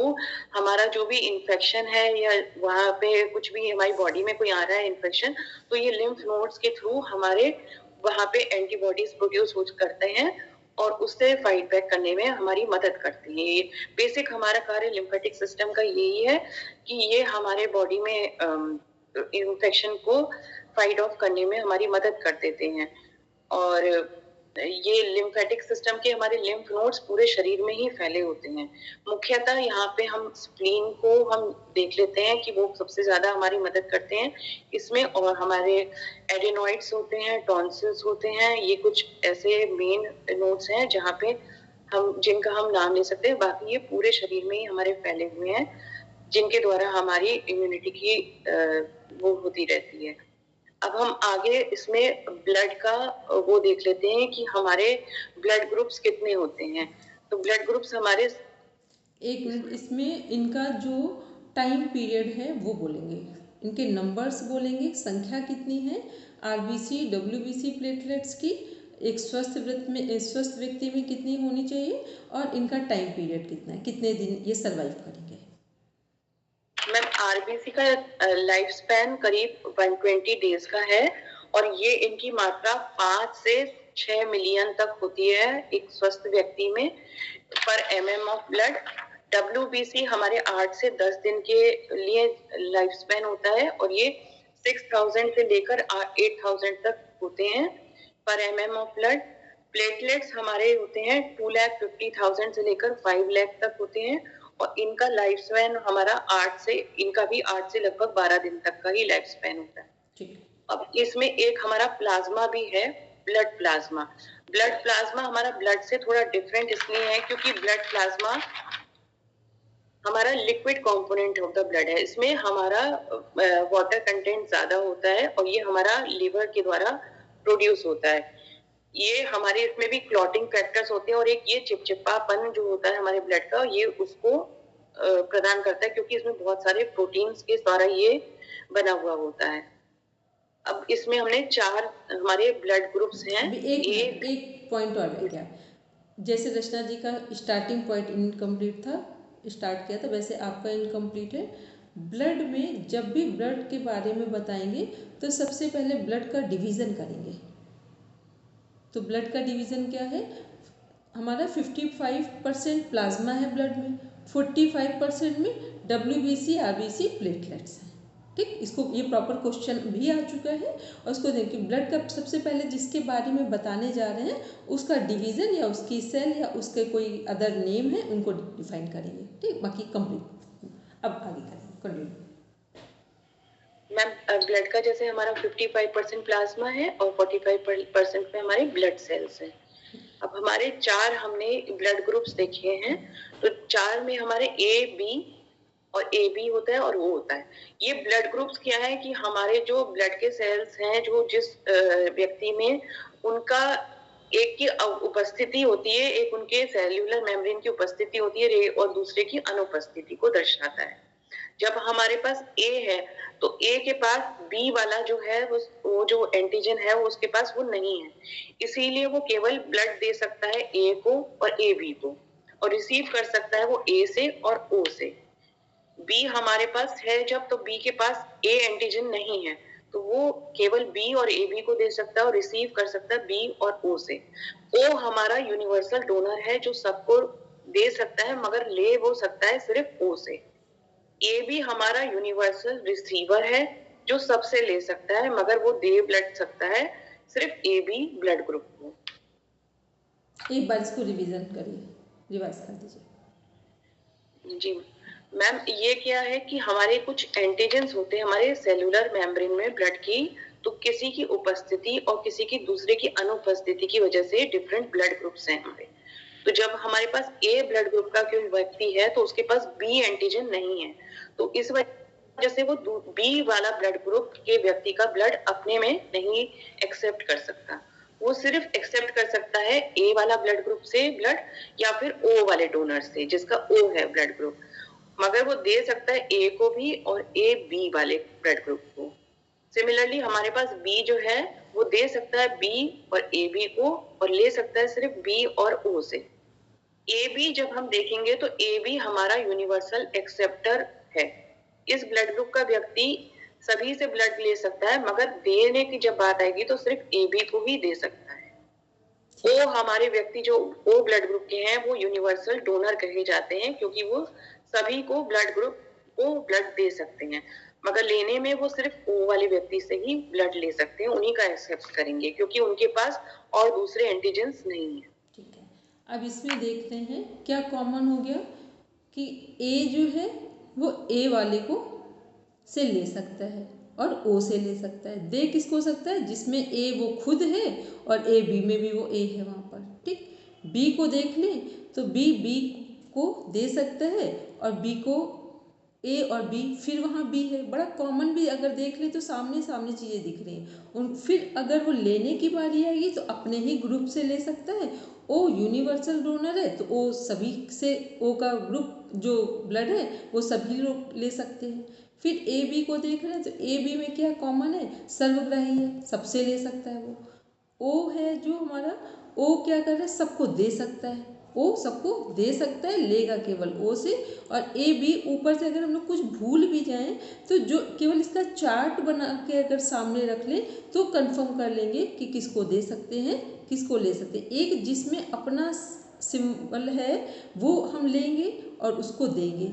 हमारा जो भी इन्फेक्शन है या वहां पे कुछ भी हमारी बॉडी में कोई आ रहा है इन्फेक्शन, तो ये लिम्फ नोड्स के थ्रू हमारे वहां पे एंटीबॉडीज प्रोड्यूस करते हैं और उससे फाइट बैक करने में हमारी मदद करती है। ये बेसिक हमारा कार्य लिम्फेटिक सिस्टम का यही है कि ये हमारे बॉडी में इन्फेक्शन को फाइट ऑफ करने में हमारी मदद कर देते हैं। और ये लिम्फेटिक सिस्टम के हमारे लिम्फ नोड्स पूरे शरीर में ही फैले होते हैं। मुख्यतः यहाँ पे हम स्प्लीन को हम देख लेते हैं कि वो सबसे ज्यादा हमारी मदद करते हैं इसमें, और हमारे एडेनॉइड्स होते हैं, टॉन्सिल्स होते हैं, ये कुछ ऐसे मेन नोड्स हैं जहाँ पे हम जिनका हम नाम ले सकते हैं। बाकी ये पूरे शरीर में ही हमारे फैले हुए हैं जिनके द्वारा हमारी इम्यूनिटी की वो होती रहती है। अब हम आगे इसमें ब्लड का वो देख लेते हैं कि हमारे ब्लड ग्रुप्स कितने होते हैं। तो ब्लड ग्रुप्स हमारे, एक मिनट, इसमें इनका जो टाइम पीरियड है वो बोलेंगे, इनके नंबर्स बोलेंगे, संख्या कितनी है आरबीसी WBC प्लेटलेट्स की, एक स्वस्थ व्यक्ति में कितनी होनी चाहिए और इनका टाइम पीरियड कितना है, कितने दिन ये सर्वाइव करेंगे। मैम आरबीसी का लाइफ स्पैन करीब 120 डेज का है और ये इनकी मात्रा 5 से 6 मिलियन तक होती है एक स्वस्थ व्यक्ति में पर mm ऑफ ब्लड। WBC हमारे 8 से 10 दिन के लिए लाइफ स्पैन होता है और ये 6000 से लेकर 8000 तक होते हैं पर mm ऑफ ब्लड। प्लेटलेट्स हमारे होते हैं 2,50,000 से लेकर 5 लाख तक होते हैं और इनका लाइफ स्पैन हमारा 8 से लगभग 12 दिन तक का ही लाइफ स्पैन होता है। अब इसमें एक हमारा प्लाज्मा भी है, ब्लड प्लाज्मा। ब्लड प्लाज्मा हमारा ब्लड से थोड़ा डिफरेंट इसलिए है क्योंकि ब्लड प्लाज्मा हमारा liquid component of the blood है। इसमें हमारा वाटर कंटेंट ज्यादा होता है और ये हमारा लिवर के द्वारा प्रोड्यूस होता है। ये हमारे इसमें भी क्लॉटिंग फैक्टर्स होते हैं और एक ये चिपचिपापन जो होता है हमारे ब्लड का, ये उसको प्रदान करता है क्योंकि इसमें बहुत सारे प्रोटीन्स के द्वारा ये बना हुआ होता है। अब इसमें हमने 4 हमारे ब्लड ग्रुप्स हैं। एक पॉइंट और है क्या, जैसे रचना जी का स्टार्टिंग पॉइंट इनकम्प्लीट था, स्टार्ट किया था, वैसे आपका इनकम्प्लीट है। ब्लड में जब भी ब्लड के बारे में बताएंगे तो सबसे पहले ब्लड का डिवीज़न करेंगे। तो ब्लड का डिवीज़न क्या है, हमारा 55% प्लाज्मा है ब्लड में, 45% में WBC RBC प्लेटलेट्स हैं। ठीक, इसको ये प्रॉपर क्वेश्चन भी आ चुका है और उसको देखिए ब्लड का सबसे पहले जिसके बारे में बताने जा रहे हैं उसका डिवीज़न या उसकी सेल या उसके कोई अदर नेम है उनको डिफाइन करेंगे। ठीक, बाकी कंप्लीट अब आगे करेंगे, कंटिन्यू। मैम ब्लड का जैसे हमारा 55% प्लाज्मा है और 45% में हमारे ब्लड सेल्स हैं। अब हमारे 4 हमने ब्लड ग्रुप्स देखे हैं, तो 4 में हमारे A, B और AB होता है और O होता है। ये ब्लड ग्रुप्स क्या है कि हमारे जो ब्लड के सेल्स हैं जो जिस व्यक्ति में उनका एक की उपस्थिति होती है, एक उनके सेल्यूलर मेम्ब्रेन की उपस्थिति होती है और दूसरे की अनुपस्थिति को दर्शाता है। जब हमारे पास A है तो A के पास B वाला जो है वो जो एंटीजन है वो उसके पास वो नहीं है, इसीलिए वो केवल ब्लड दे सकता है A को और AB को और रिसीव कर सकता है वो A से और O से। B हमारे पास है जब, तो B के पास A एंटीजन नहीं है तो वो केवल B और AB को दे सकता है और रिसीव कर सकता है B और O से। O हमारा यूनिवर्सल डोनर है जो सबको दे सकता है मगर ले वो सकता है सिर्फ O से। AB हमारा यूनिवर्सल रिसीवर है जो सबसे ले सकता है मगर वो दे ब्लड सकता है सिर्फ AB ब्लड ग्रुप को। एक बार इसको रिवीजन करिए, रिवाइज कर दीजिए। जी मैम, ये क्या है कि हमारे कुछ एंटीजेंस होते हैं हमारे सेलुलर मेम्ब्रेन में ब्लड की, तो किसी की उपस्थिति और किसी की दूसरे की अनुपस्थिति की वजह से डिफरेंट ब्लड ग्रुप्स हैं हमारे। तो जब हमारे पास A ब्लड ग्रुप का कोई व्यक्ति है तो उसके पास B एंटीजन नहीं है, तो इस वजह से वो B वाला ब्लड ग्रुप के व्यक्ति का ब्लड अपने में नहीं एक्सेप्ट कर सकता। वो सिर्फ एक्सेप्ट कर सकता है A वाला ब्लड ग्रुप से ब्लड या फिर O वाले डोनर से जिसका O है ब्लड ग्रुप, मगर वो दे सकता है A को भी और AB वाले ब्लड ग्रुप को। सिमिलरली हमारे पास B जो है वो दे सकता है B और AB को और ले सकता है सिर्फ B और O से। AB जब हम देखेंगे तो AB हमारा यूनिवर्सल एक्सेप्टर है। इस ब्लड ग्रुप का व्यक्ति सभी से ब्लड ले सकता है मगर देने की जब बात आएगी तो सिर्फ AB को ही दे सकता है। O हमारे व्यक्ति जो O ब्लड ग्रुप के हैं वो यूनिवर्सल डोनर कहे जाते हैं क्योंकि वो सभी को ब्लड ग्रुप को ब्लड दे सकते हैं मगर लेने में वो सिर्फ O वाले व्यक्ति से ही ब्लड ले सकते हैं, उन्हीं का एक्सेप्ट करेंगे क्योंकि उनके पास और दूसरे एंटीजेंस नहीं है। ठीक है, अब इसमें देखते हैं क्या कॉमन हो गया कि A जो है वो A वाले को से ले सकता है और O से ले सकता है। दे किसको सकता है, जिसमें A वो खुद है और A B में भी वो A है वहाँ पर। ठीक, B को देख लें तो B को दे सकता है और B को A और B फिर वहाँ B है। बड़ा कॉमन भी अगर देख ले तो सामने सामने चीज़ें दिख रही हैं उन। फिर अगर वो लेने की बारी आएगी तो अपने ही ग्रुप से ले सकता है। O यूनिवर्सल डोनर है तो O सभी से, O का ग्रुप जो ब्लड है वो सभी लोग ले सकते हैं। फिर AB को देख रहे हैं तो AB में क्या कॉमन है, सर्वग्राही है, सबसे ले सकता है वो। O है जो हमारा, O क्या कर रहा है, सबको दे सकता है। O सबको दे सकता है, लेगा केवल O से। और AB ऊपर से अगर हम लोग कुछ भूल भी जाएं तो जो केवल इसका चार्ट बना के अगर सामने रख लें तो कंफर्म कर लेंगे कि किसको दे सकते हैं किसको ले सकते हैं। एक जिसमें अपना सिंबल है वो हम लेंगे और उसको देंगे।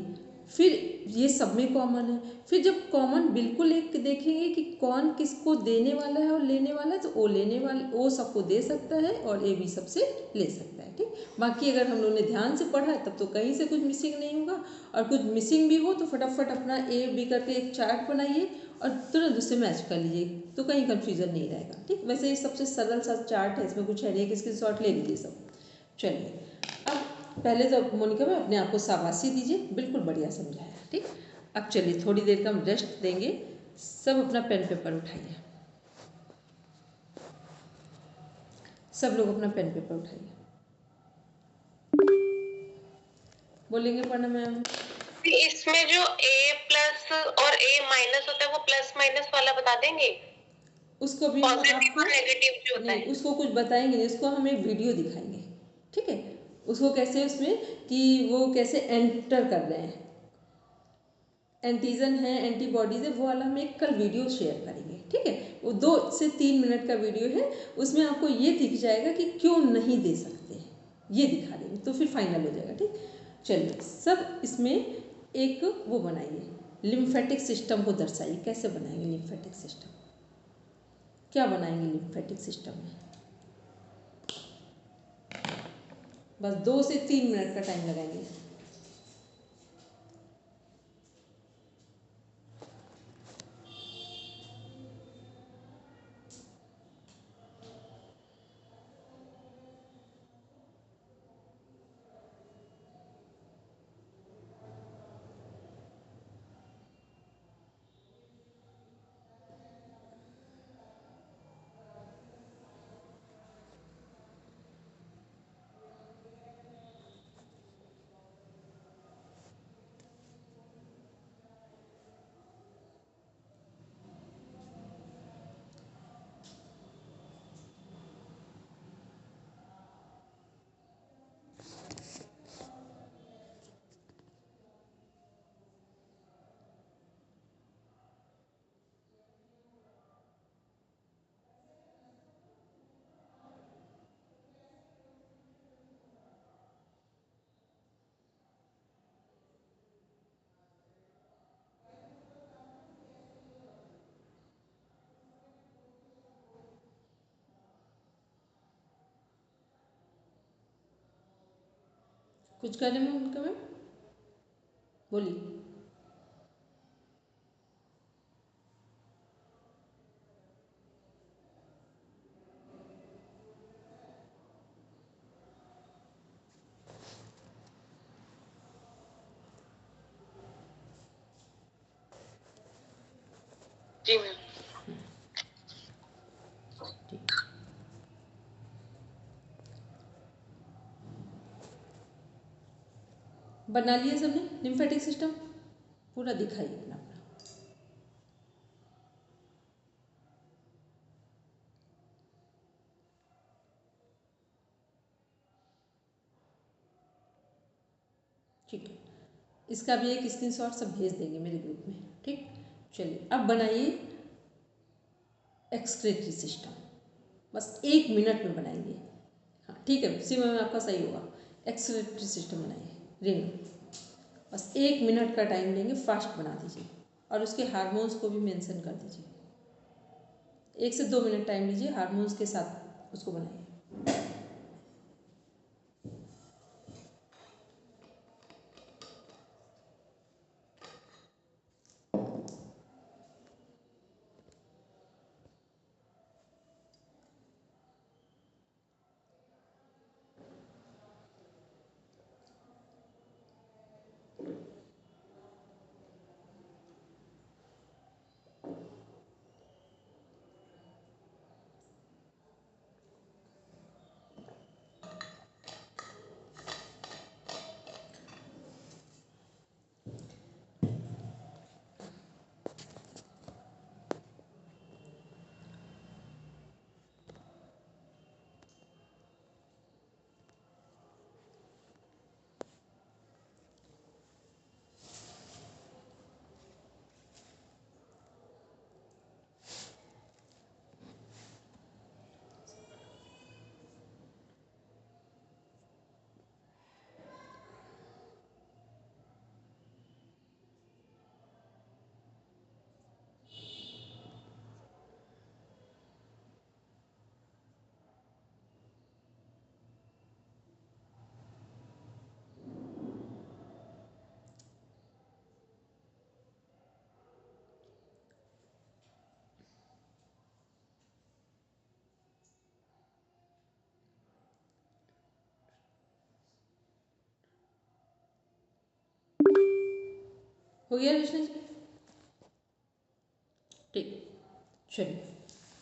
फिर ये सब में कॉमन है। फिर जब कॉमन बिल्कुल एक देखेंगे कि कौन किसको देने वाला है और लेने वाला है, तो ओ लेने वाला, ओ सबको दे सकता है और ए भी सबसे ले सकता है, ठीक। बाकी अगर हम लोगों ने ध्यान से पढ़ा तब तो कहीं से कुछ मिसिंग नहीं होगा, और कुछ मिसिंग भी हो तो फटाफट अपना ए बी करके एक चार्ट बनाइए और तुरंत उससे मैच कर लीजिए, तो कहीं कन्फ्यूज़न नहीं रहेगा, ठीक। वैसे ये सबसे सरल सा चार्ट है, इसमें कुछ है नहीं, इसके शॉर्ट ले लीजिए सब। चलिए, अब पहले तो मोनिका में अपने आप को शाबाशी दीजिए, बिल्कुल बढ़िया समझाया, ठीक। अब चलिए थोड़ी देर का हम रेस्ट देंगे, सब अपना पेन पेपर उठाइए, सब लोग अपना पेन पेपर उठाइए। बोलेंगे पढ़ना मैम? इसमें जो ए प्लस और ए माइनस होता है वो प्लस माइनस वाला बता देंगे, उसको भी हम आपको नेगेटिव जो होता नहीं, है उसको कुछ बताएंगे नहीं, उसको हम एक वीडियो दिखाएंगे, ठीक है। उसको कैसे उसमें कि वो कैसे एंटर कर रहे हैं, एंटीजन है एंटीबॉडीज है, वो वाला हम एक कल वीडियो शेयर करेंगे, ठीक है। वो 2 से 3 मिनट का वीडियो है, उसमें आपको ये दिख जाएगा कि क्यों नहीं दे सकते, ये दिखा देंगे, तो फिर फाइनल हो जाएगा, ठीक। चलिए सब इसमें एक वो बनाइए, लिम्फेटिक सिस्टम को दर्शाइए, कैसे बनाएंगे लिम्फेटिक सिस्टम, क्या बनाएंगे लिम्फेटिक सिस्टम में। बस 2 से 3 मिनट का टाइम लगाएंगे। कुछ कहने में उनका मैम बोलिए। जी मैम। बना लिया सबने लिम्फेटिक सिस्टम, पूरा दिखाइए अपना अपना। ठीक है, इसका भी एक स्क्रीनशॉट सब भेज देंगे मेरे ग्रुप में, ठीक। चलिए अब बनाइए एक्सक्रीटरी सिस्टम, बस 1 मिनट में बनाएंगे। हाँ ठीक है, सीमा में आपका सही होगा। एक्सक्रीटरी सिस्टम बनाइए रिंग, बस 1 मिनट का टाइम लेंगे, फास्ट बना दीजिए और उसके हार्मोन्स को भी मेंशन कर दीजिए। 1 से 2 मिनट टाइम लीजिए, हार्मोन्स के साथ उसको बनाइए। हो गया रचना जी? ठीक, चलिए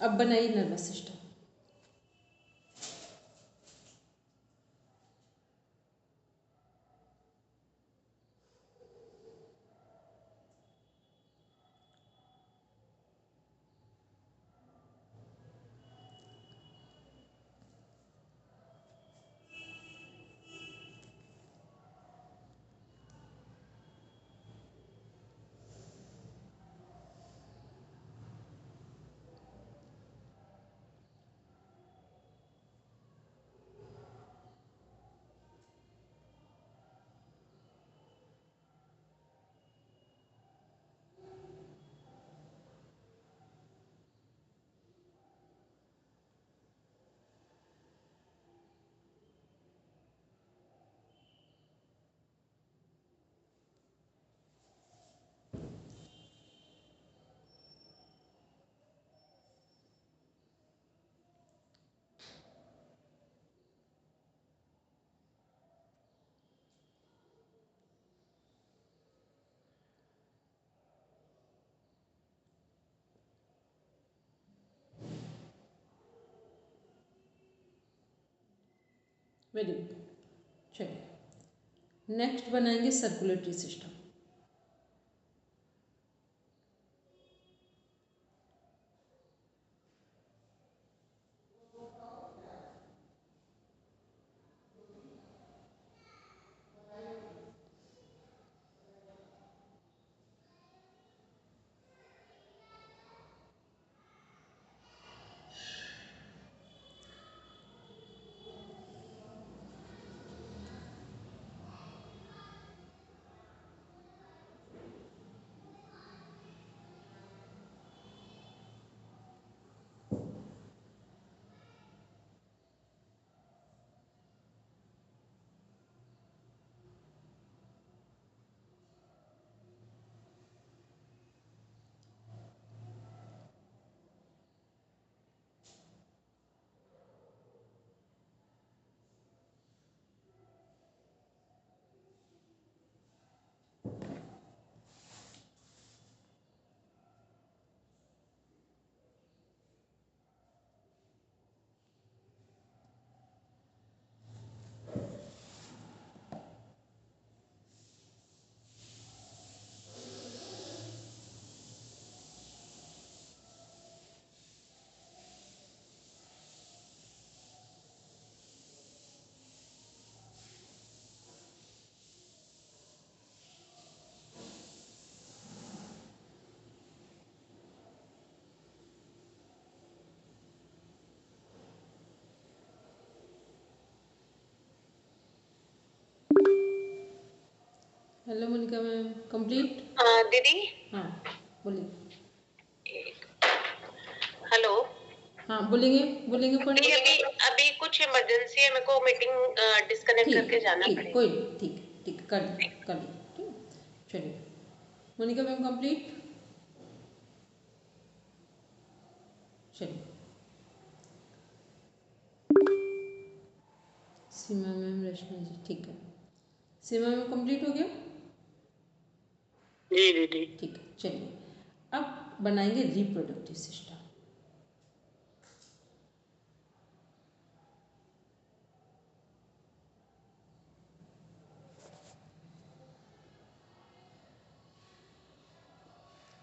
अब बनाइए नर्वस सिस्टम। Very good. चलिए नेक्स्ट बनाएंगे circulatory system. Hello Monica ma'am, complete? दीदी। हाँ बोलिए। हेलो। हाँ बोलेंगे बोलेंगे अभी अभी अभी कुछ इमरजेंसी है, मेरे को मीटिंग डिस्कनेक्ट करके जाना पड़ेगा। कोई ठीक ठीक कर लीजिए ठीक है। चलिए मोनिका मैम कंप्लीट। चलिए सीमा मैम, रचना जी, ठीक है। सीमा मैम कंप्लीट हो गया? जी दीदी। ठीक है, चलिए अब बनाएंगे रिप्रोडक्टिव सिस्टम।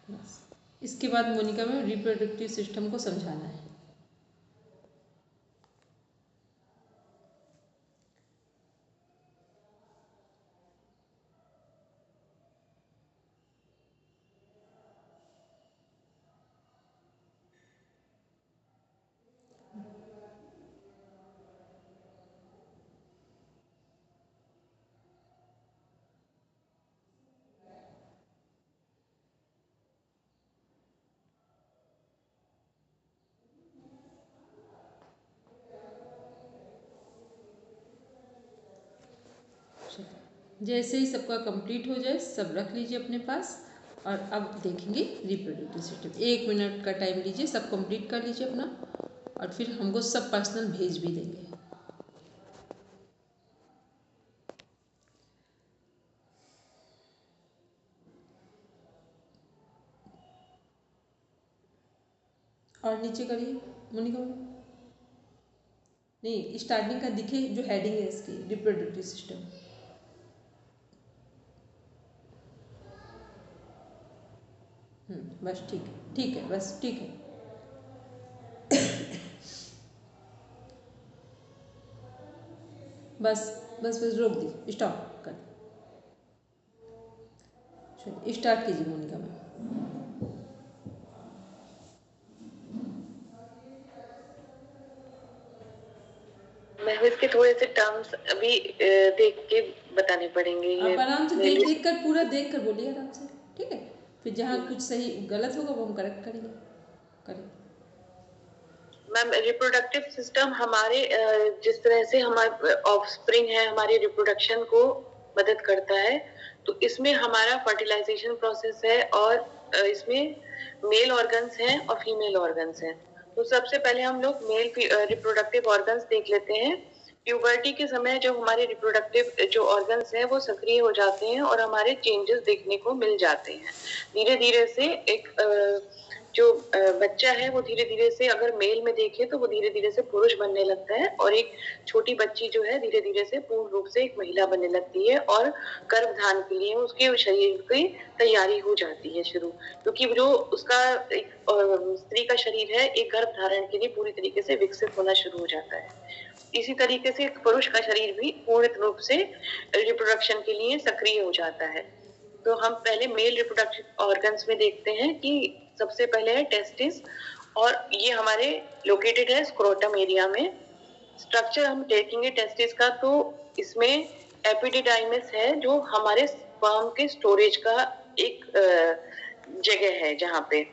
बस इसके बाद मोनिका मैम रिप्रोडक्टिव सिस्टम को समझाना है। जैसे ही सबका कंप्लीट हो जाए सब रख लीजिए अपने पास, और अब देखेंगे रिप्रोडक्टिव सिस्टम। 1 मिनट का टाइम लीजिए, सब कंप्लीट कर लीजिए अपना, और फिर हमको सब पर्सनल भेज भी देंगे। और नीचे करिए मोनिका मैम। नहीं, स्टार्टिंग का दिखे जो हेडिंग है इसकी, रिप्रोडक्टिव सिस्टम। बस ठीक है बस ठीक है। बस रोक दी, स्टॉप कर, स्टार्ट कीजिए मोनिका मैम। मैं इसके थोड़े से टर्म्स अभी देख के बताने पड़ेंगे। आप आराम से देख कर पूरा देख कर बोलिए आराम से, ठीक है। फिर जहाँ कुछ सही गलत होगा वो हम करेक्ट करेंगे। मैम रिप्रोडक्टिव सिस्टम हमारे जिस तरह से हमारे ऑफस्प्रिंग है, हमारी रिप्रोडक्शन को मदद करता है, तो इसमें हमारा फर्टिलाइजेशन प्रोसेस है और इसमें मेल ऑर्गन्स हैं और फीमेल ऑर्गन्स हैं। तो सबसे पहले हम लोग मेल रिप्रोडक्टिव ऑर्गन्स देख लेते हैं। प्यूबर्टी के समय जो हमारे रिप्रोडक्टिव जो ऑर्गन्स हैं वो सक्रिय हो जाते हैं और हमारे चेंजेस देखने को मिल जाते हैं। धीरे धीरे से एक जो बच्चा है वो धीरे धीरे से, अगर मेल में देखे तो वो धीरे धीरे से पुरुष बनने लगता है, और एक छोटी बच्ची जो है धीरे धीरे से पूर्ण रूप से एक महिला बनने लगती है और गर्भधान के लिए उसके शरीर की तैयारी हो जाती है शुरू, क्योंकि जो उसका एक स्त्री का शरीर है एक गर्भ धारण के लिए पूरी तरीके से विकसित होना शुरू हो जाता है। इसी तरीके से एक पुरुष का शरीर भी पूर्ण रूप से रिप्रोडक्शन के लिए सक्रिय हो जाता है। तो हम पहले मेल रिप्रोडक्टिव ऑर्गन्स में देखते हैं कि सबसे पहले है टेस्टिस, और ये हमारे लोकेटेड है स्क्रोटम एरिया में। स्ट्रक्चर हम देखेंगे टेस्टिस का, तो इसमें एपिडिडाइमिस है जो हमारे स्पर्म के स्टोरेज का एक जगह है, जहाँ पे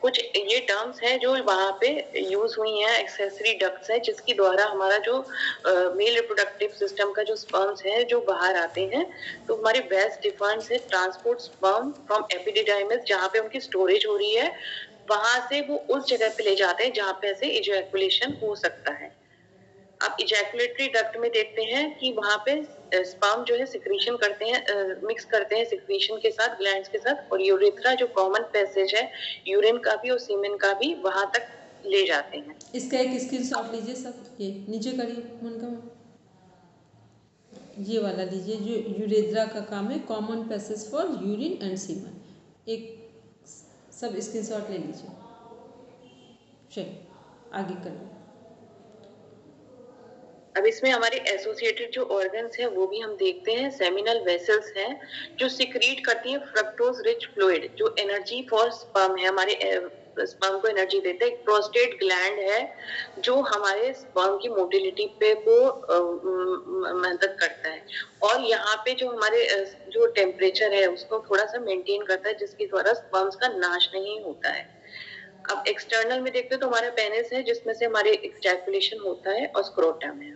कुछ ये टर्म्स हैं जो वहाँ पे यूज हुई हैं। एक्सेसरी डक्ट्स है जिसके द्वारा हमारा जो मेल रिप्रोडक्टिव सिस्टम का जो स्पर्म्स है जो बाहर आते हैं, तो हमारे बेस्ट डिफरेंस है ट्रांसपोर्ट स्पर्म फ्रॉम एपिडिडाइमिस, जहाँ पे उनकी स्टोरेज हो रही है, वहां से वो उस जगह पे ले जाते हैं जहाँ पे ऐसे इजैकुलेशन हो सकता है। अब इजैकुलेटरी डक्ट में देखते हैं कि वहां पे स्पर्म जो है सिक्रीशन करते हैं, मिक्स करते हैं सिक्रीशन के साथ, ग्लैंड्स के साथ, और यूरेथ्रा जो कॉमन पैसेज है यूरिन का भी और सीमेन का भी, वहां तक ले जाते हैं। इसका एक स्क्रीनशॉट लीजिए सब, ये नीचे करिए मोनिका मैम, ये वाला लीजिए जो यूरेथ्रा का काम है, common passage for urine and semen, एक सब स्क्रीनशॉट ले लीजिए। चलिए आगे करिए। अब इसमें हमारे एसोसिएटेड जो ऑर्गन्स हैं वो भी हम देखते हैं। सेमिनल वेसल्स हैं जो सिक्रीट करती हैं फ्रक्टोज रिच फ्लूइड, जो एनर्जी फॉर स्पर्म है, हमारे स्पर्म को एनर्जी देता है। एक प्रोस्टेट ग्लैंड है जो हमारे स्पर्म की मोटिलिटी पे को मदद करता है, और यहाँ पे जो हमारे जो टेम्परेचर है उसको थोड़ा सा मेंटेन करता है, जिसके द्वारा स्पर्म्स का नाश नहीं होता है। अब एक्सटर्नल में देखते हैं तो हमारा पेनिस है जिसमें से हमारे इजैकुलेशन होता है, और स्क्रोटम है।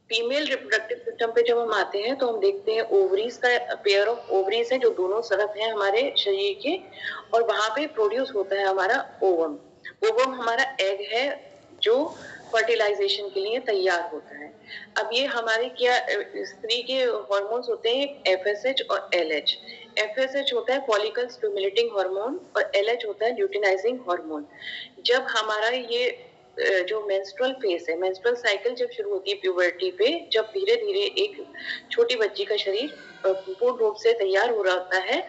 फीमेल रिप्रोडक्टिव सिस्टम पे जब हम आते हैं तो हम देखते हैं ओवरीज का पेयर ऑफ ओवरीज है जो दोनों तरफ है हमारे शरीर के, और वहां पे प्रोड्यूस होता है हमारा ओवम। ओवम हमारा एग है जो फर्टिलाइजेशन के लिए तैयार होता है। अब ये हमारे क्या स्त्री के हार्मोन्स होते हैं, एफएसएच और एलएच। एफएसएच होता है फॉलिकल स्टिमुलेटिंग हार्मोन और एलएच होता है ल्यूटिनाइजिंग हार्मोन। जब हमारा ये जो मेंस्ट्रुअल फेज है, मेंस्ट्रुअल साइकिल जब शुरू होती है प्यूबर्टी पे, जब धीरे धीरे एक छोटी बच्ची का शरीर पूर्ण रूप से तैयार हो रहा होता है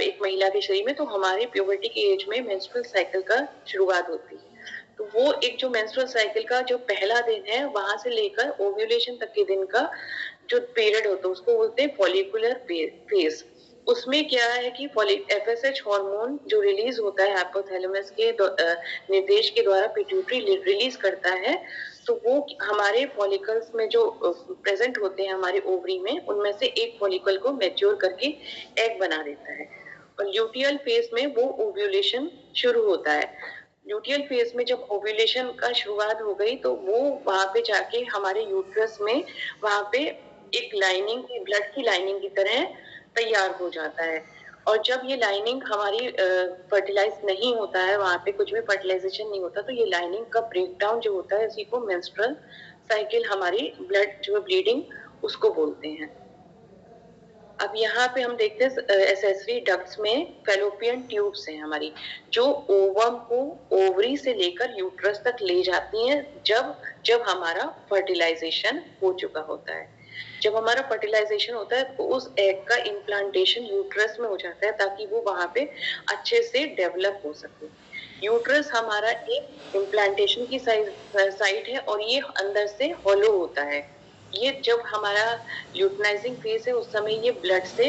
एक महिला के शरीर में, तो हमारे प्यूबर्टी के एज में मेंस्ट्रुअल साइकिल का शुरुआत होती है। तो वो एक जो मेंस्ट्रुअल साइकिल का जो पहला दिन है, वहां से लेकर ओव्यूलेशन तक के दिन का जो पीरियड होता है उसको बोलते हैं फॉलिकुलर फेज। उसमें क्या है कि एफएसएच हार्मोन जो रिलीज होता है हाइपोथैलेमस के निर्देश के द्वारा पिट्यूटरी रिलीज करता है, तो वो हमारे फॉलिकल्स में जो प्रेजेंट होते हैं हमारे ओवरी में, उनमें से एक फॉलिकल को मैच्योर करके एग बना देता है, और ल्यूटियल फेज में वो ओव्यूलेशन शुरू होता है। ल्यूटियल फेज में जब ओव्यूलेशन का शुरुआत हो गई तो वो वहां पे जाके हमारे यूट्रस में वहां पे एक लाइनिंग, ब्लड की लाइनिंग की तरह तैयार हो जाता है। और जब ये लाइनिंग हमारी फर्टिलाइज नहीं होता है, वहां पे कुछ भी फर्टिलाइजेशन नहीं होता, तो ये लाइनिंग का ब्रेकडाउन जो होता है उसी को मेंस्ट्रुअल साइकिल, हमारी ब्लड जो ब्लीडिंग, उसको बोलते हैं। अब यहाँ पे हम देखते हैं एसेसरी डक्ट्स में फैलोपियन ट्यूब्स हैं हमारी, जो ओवम को ओवरी से लेकर यूट्रस तक ले जाती हैं जब हमारा फर्टिलाइजेशन हो चुका होता है। जब हमारा फर्टिलाइजेशन होता है तो उस एग का इम्प्लांटेशन यूट्रस में हो जाता है ताकि वो वहां पे अच्छे से डेवलप हो सके। यूट्रस हमारा एक इम्प्लांटेशन की साइट है और ये अंदर से हॉलो होता है। ये जब हमारा ल्यूटिनाइजिंग फेज है उस समय ये ब्लड से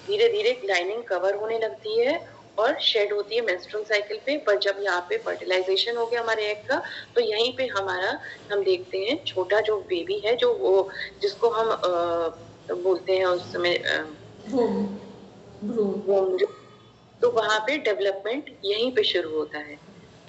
धीरे धीरे लाइनिंग कवर होने लगती है और शेड होती है मेंस्ट्रुअल साइकिल पे। पर जब यहाँ पे फर्टिलाइजेशन हो गया हमारे एग का तो यहीं पे हम देखते हैं छोटा जो बेबी है, जो वो जिसको हम बोलते हैं उस समय तो वहां पे डेवलपमेंट यहीं पे शुरू होता है।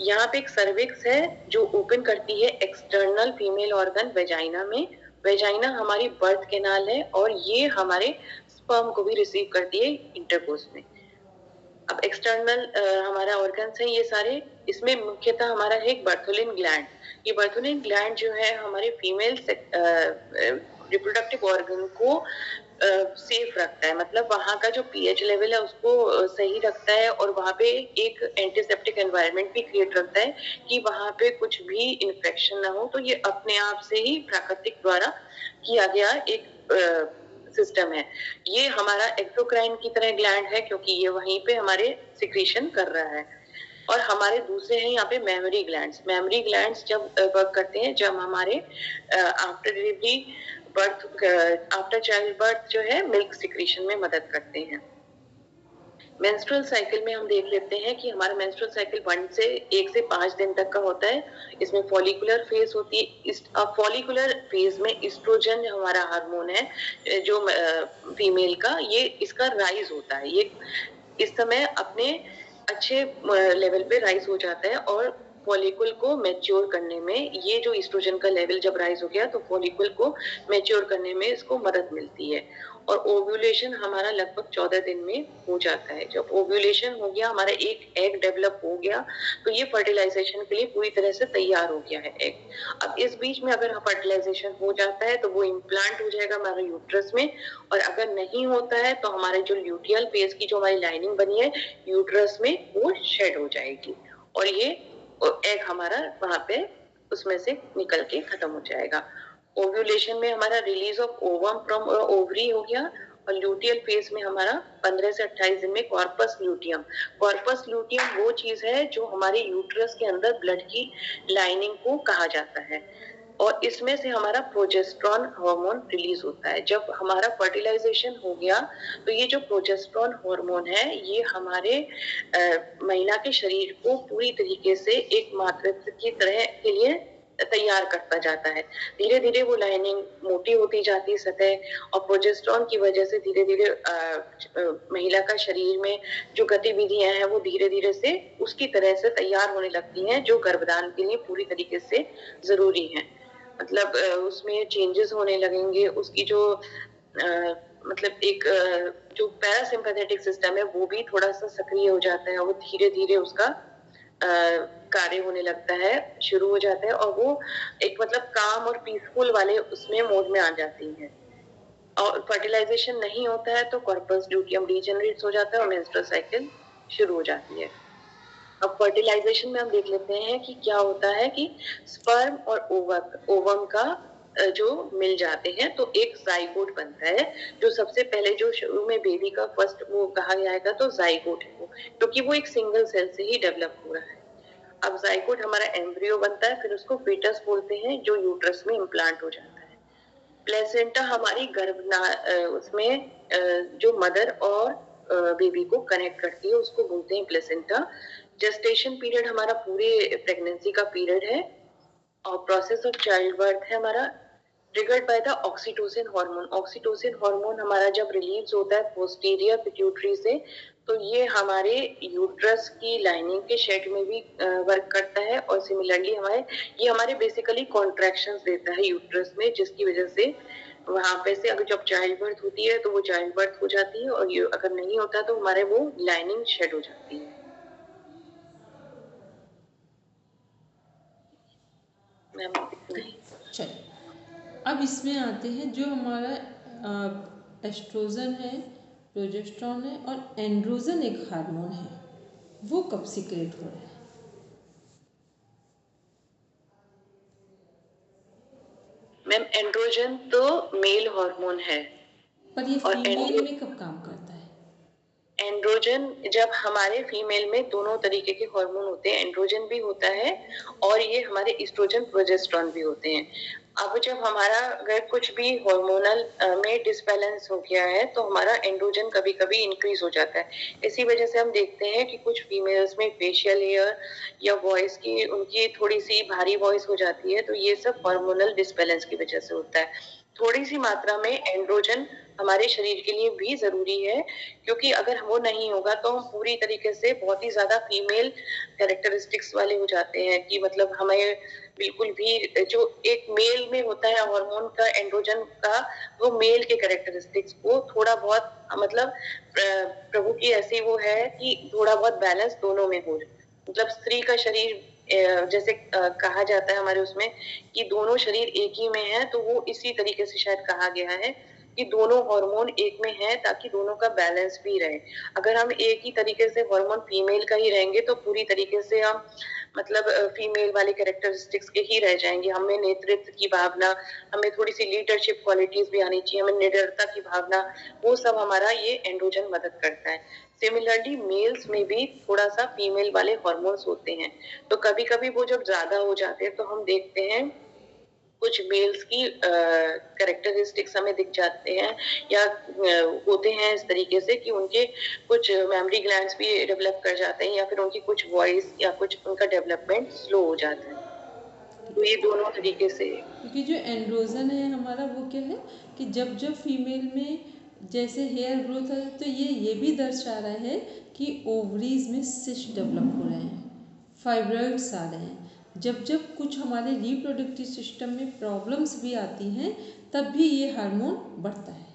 यहाँ पे एक सर्विक्स है जो ओपन करती है एक्सटर्नल फीमेल ऑर्गन वेजाइना में। वेजाइना हमारी बर्थ कैनाल है और ये हमारे स्पर्म को भी रिसीव करती है इंटरकोर्स में। अब एक्सटर्नल हमारा ऑर्गन्स है ये सारे, इसमें मुख्यतः हमारा है एक बर्थोलिन ग्लैंड। ये बर्थोलिन ग्लैंड जो है हमारे फीमेल रिप्रोडक्टिव ऑर्गन को सेफ रखता है, मतलब वहाँ का जो पीएच लेवल है उसको सही रखता है और वहाँ पे एक एंटीसेप्टिक एनवायरनमेंट भी क्रिएट करता है कि वहाँ पे कुछ भी इन्फेक्शन ना हो। तो ये अपने आप से ही प्राकृतिक द्वारा किया गया एक सिस्टम है। ये हमारा एक्सोक्राइन की तरह ग्लैंड है क्योंकि ये वहीं पे हमारे सिक्रीशन कर रहा है। और हमारे दूसरे हैं यहाँ पे मेमोरी ग्लैंड्स। मेमोरी ग्लैंड्स जब वर्क करते हैं जब हमारे after delivery after child birth जो है मिल्क सिक्रीशन में मदद करते हैं। मेंस्ट्रुअल साइकिल में हम देख लेते हैं कि हमारा मेंस्ट्रुअल साइकिल 1 से 5 दिन तक का होता है। इसमें फॉलिकुलर फेज होती है। इस फॉलिकुलर फेज में एस्ट्रोजन हमारा हार्मोन है जो फीमेल का, ये इसका राइज होता है। ये इस समय अपने अच्छे लेवल पे राइज हो जाता है और फॉलिकल को मैच्योर करने में ये जो एस्ट्रोजन का लेवल जब राइज हो गया तो फॉलिकल को मैच्योर करने में इसको मदद मिलती है। और ओव्यूलेशन हमारा लगभग 14 दिन में हो जाता है। जब ओव्यूलेशन हो गया, हमारा एक एग डेवलप हो गया, तो ये फर्टिलाइजेशन के लिए पूरी तरह से तैयार हो गया है एग। अब इस बीच में अगर फर्टिलाइजेशन हो जाता है तो वो इम्प्लांट हो जाएगा हमारे यूट्रस में, और अगर नहीं होता है तो हमारे जो ल्यूटियल फेज की जो हमारी लाइनिंग बनी है यूट्रस में वो शेड हो जाएगी और ये एग हमारा वहां पे उसमें से निकल के खत्म हो जाएगा। ओव्यूलेशन में हमारा release of ovum from ovary हो गया और ल्यूटियल फेज में हमारा 15 से 28 दिन में कॉर्पस ल्यूटियम। कॉर्पस ल्यूटियम वो चीज है जो हमारे यूट्रस के अंदर ब्लड की लाइनिंग को कहा जाता है और इसमें से हमारा प्रोजेस्टेरॉन हार्मोन रिलीज होता है। जब हमारा फर्टिलाइजेशन हो गया तो ये जो प्रोजेस्टेरॉन हार्मोन है ये हमारे महिला के शरीर को पूरी तरीके से एक मातृत्व की तरह के लिए तैयार करता जाता है। धीरे धीरे वो लाइनिंग मोटी होती जाती है सतह, और प्रोजेस्टेरॉन की वजह से धीरे धीरे महिला का शरीर में जो गतिविधियां हैं वो धीरे धीरे से उसकी तरह से तैयार होने लगती हैं जो गर्भधान के लिए पूरी तरीके से जरूरी है। मतलब उसमें चेंजेस होने लगेंगे, उसकी जो मतलब एक जो पैरासिम्पैथेटिक सिस्टम है वो भी थोड़ा सा सक्रिय हो जाता है, वो धीरे धीरे उसका कार्य होने लगता है, शुरू हो जाता है और वो एक मतलब काम और पीसफुल वाले उसमें मोड में आ जाती है। और फर्टिलाइजेशन नहीं होता है तो कॉर्पस ल्यूटियम डीजेनरेट हो जाता है और मेंस्ट्रुअल साइकिल शुरू हो जाती है। अब फर्टिलाइजेशन में हम देख लेते हैं कि क्या होता है कि स्पर्म और ओवम का जो मिल जाते हैं तो एक जाइगोट बनता है, जो सबसे पहले जो शुरू में बेबी का फर्स्ट वो कहा जाएगा तो जाइगोट है वो, क्योंकि वो एक सिंगल सेल से ही डेवलप हो रहा है। अब जाइगोट हमारा एम्ब्रियो बनता है, फिर उसको फीटस बोलते हैं जो यूट्रस में इम्प्लांट हो जाता है। प्लेसेंटा हमारी उसमें जो मदर और बेबी को कनेक्ट करती है उसको बोलते हैं प्लेसेंटा। जेस्टेशन पीरियड हमारा पूरे प्रेगनेंसी का पीरियड है और प्रोसेस ऑफ चाइल्ड बर्थ है हमारा triggered by the oxytocin hormone. Oxytocin hormone हमारा जब रिलीज होता है पोस्टीरियर पिट्यूटरी से तो ये हमारे यूट्रस की लाइनिंग के शेड में भी वर्क करता है और सिमिलरली ये हमारे बेसिकली कॉन्ट्रैक्शंस देता है यूट्रस में, जिसकी वजह से वहां पे से अगर जब चाइल्ड बर्थ होती है तो वो चाइल्ड बर्थ हो जाती है और ये अगर नहीं होता तो हमारे वो लाइनिंग शेड हो जाती है। चलिए अब इसमें आते हैं जो हमारा एस्ट्रोजन है प्रोजेस्टेरॉन है और एंड्रोजन एक हार्मोन है, वो कब सीक्रेट हो रहा है? मैम एंड्रोजन तो मेल हार्मोन है, पर ये फीमेल में कब काम करता है? एंड्रोजन जब हमारे फीमेल में दोनों तरीके के हार्मोन होते हैं, एंड्रोजन भी होता है और ये हमारे एस्ट्रोजन प्रोजेस्टेरॉन भी होते हैं। अब जब हमारा अगर कुछ भी हार्मोनल में डिसबैलेंस हो गया है तो हमारा एंड्रोजन कभी कभी इंक्रीज हो जाता है। इसी वजह से हम देखते हैं कि कुछ फीमेल्स में फेशियल हेयर या वॉइस की उनकी थोड़ी सी भारी वॉइस हो जाती है, तो ये सब हार्मोनल डिसबैलेंस की वजह से होता है। थोड़ी सी मात्रा में एंड्रोजन हमारे शरीर के लिए भी जरूरी है, क्योंकि अगर वो नहीं होगा तो हम पूरी तरीके से बहुत ही ज्यादा फीमेल कैरेक्टरिस्टिक्स वाले हो जाते हैं कि मतलब हमें बिल्कुल भी जो एक मेल में होता है हार्मोन का एंड्रोजन का, वो मेल के कैरेक्टरिस्टिक्स को थोड़ा बहुत मतलब प्रभु की ऐसी वो है कि थोड़ा बहुत बैलेंस दोनों में हो, मतलब स्त्री का शरीर जैसे कहा जाता है हमारे उसमें कि दोनों शरीर एक ही में है, तो वो इसी तरीके से शायद कहा गया है कि दोनों हार्मोन एक में है ताकि दोनों का बैलेंस भी रहे। अगर हम एक ही तरीके से हार्मोन फीमेल का ही रहेंगे तो पूरी तरीके से हम मतलब फीमेल वाले कैरेक्टरिस्टिक्स के ही रह जाएंगे। हमें नेतृत्व की भावना, हमें थोड़ी सी लीडरशिप क्वालिटीज भी आनी चाहिए, हमें निडरता की भावना, वो सब हमारा ये एंड्रोजन मदद करता है। सिमिलरली मेल्स में भी थोड़ा सा फीमेल वाले हार्मोन्स होते हैं, तो कभी कभी वो जब ज्यादा हो जाते हैं तो हम देखते हैं कुछ मेल्स की कैरेक्टरिस्टिक्स हमें दिख जाते हैं या होते हैं इस तरीके से कि उनके कुछ मेमोरी ग्लैंड्स भी डेवलप कर जाते हैं या फिर उनकी कुछ वॉइस या कुछ उनका डेवलपमेंट स्लो हो जाता है। तो ये दोनों तरीके से, क्योंकि जो एंड्रोजन है हमारा वो क्या है कि जब जब फीमेल में जैसे हेयर ग्रोथ है तो ये भी दर्शा रहा है कि ओवरीज में सिस्ट डेवलप हो रहे हैं, फाइब्रॉइड्स आ रहे हैं। जब जब कुछ हमारे रिप्रोडक्टिव सिस्टम में प्रॉब्लम्स भी आती हैं तब भी ये हार्मोन बढ़ता है।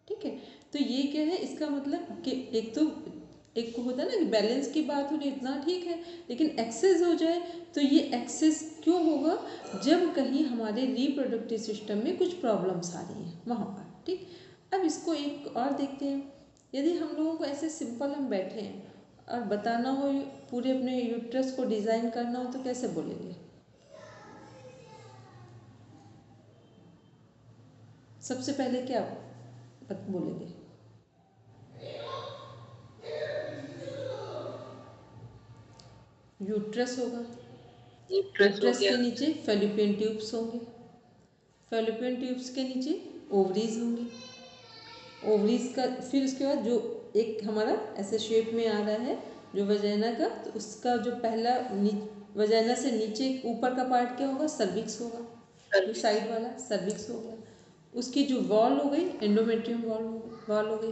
ठीक है, तो ये क्या है, इसका मतलब कि एक को होता है ना कि बैलेंस की बात हो रही इतना ठीक है, लेकिन एक्सेस हो जाए तो ये एक्सेस क्यों होगा? जब कहीं हमारे रिप्रोडक्टिव सिस्टम में कुछ प्रॉब्लम्स आ रही हैं वहाँ पर। ठीक, अब इसको एक और देखते हैं। यदि हम लोगों को ऐसे सिंपल हम बैठे हैं और बताना हो पूरे अपने यूट्रस को डिज़ाइन करना हो तो कैसे बोलेंगे? सबसे पहले क्या बोलेंगे? यूट्रस होगा, यूट्रस के नीचे फेलोपियन ट्यूब्स होंगे, फेलोपियन ट्यूब्स के नीचे ओवरीज होंगे, ओवरीज का फिर उसके बाद जो एक हमारा ऐसे शेप में आ रहा है जो वजाइना का, तो उसका जो पहला वजाइना से नीचे ऊपर का पार्ट क्या होगा? सर्विक्स होगा, जो साइड वाला सर्विक्स हो गया। उसकी जो वॉल हो गई एंडोमेट्रियम वॉल हो गई,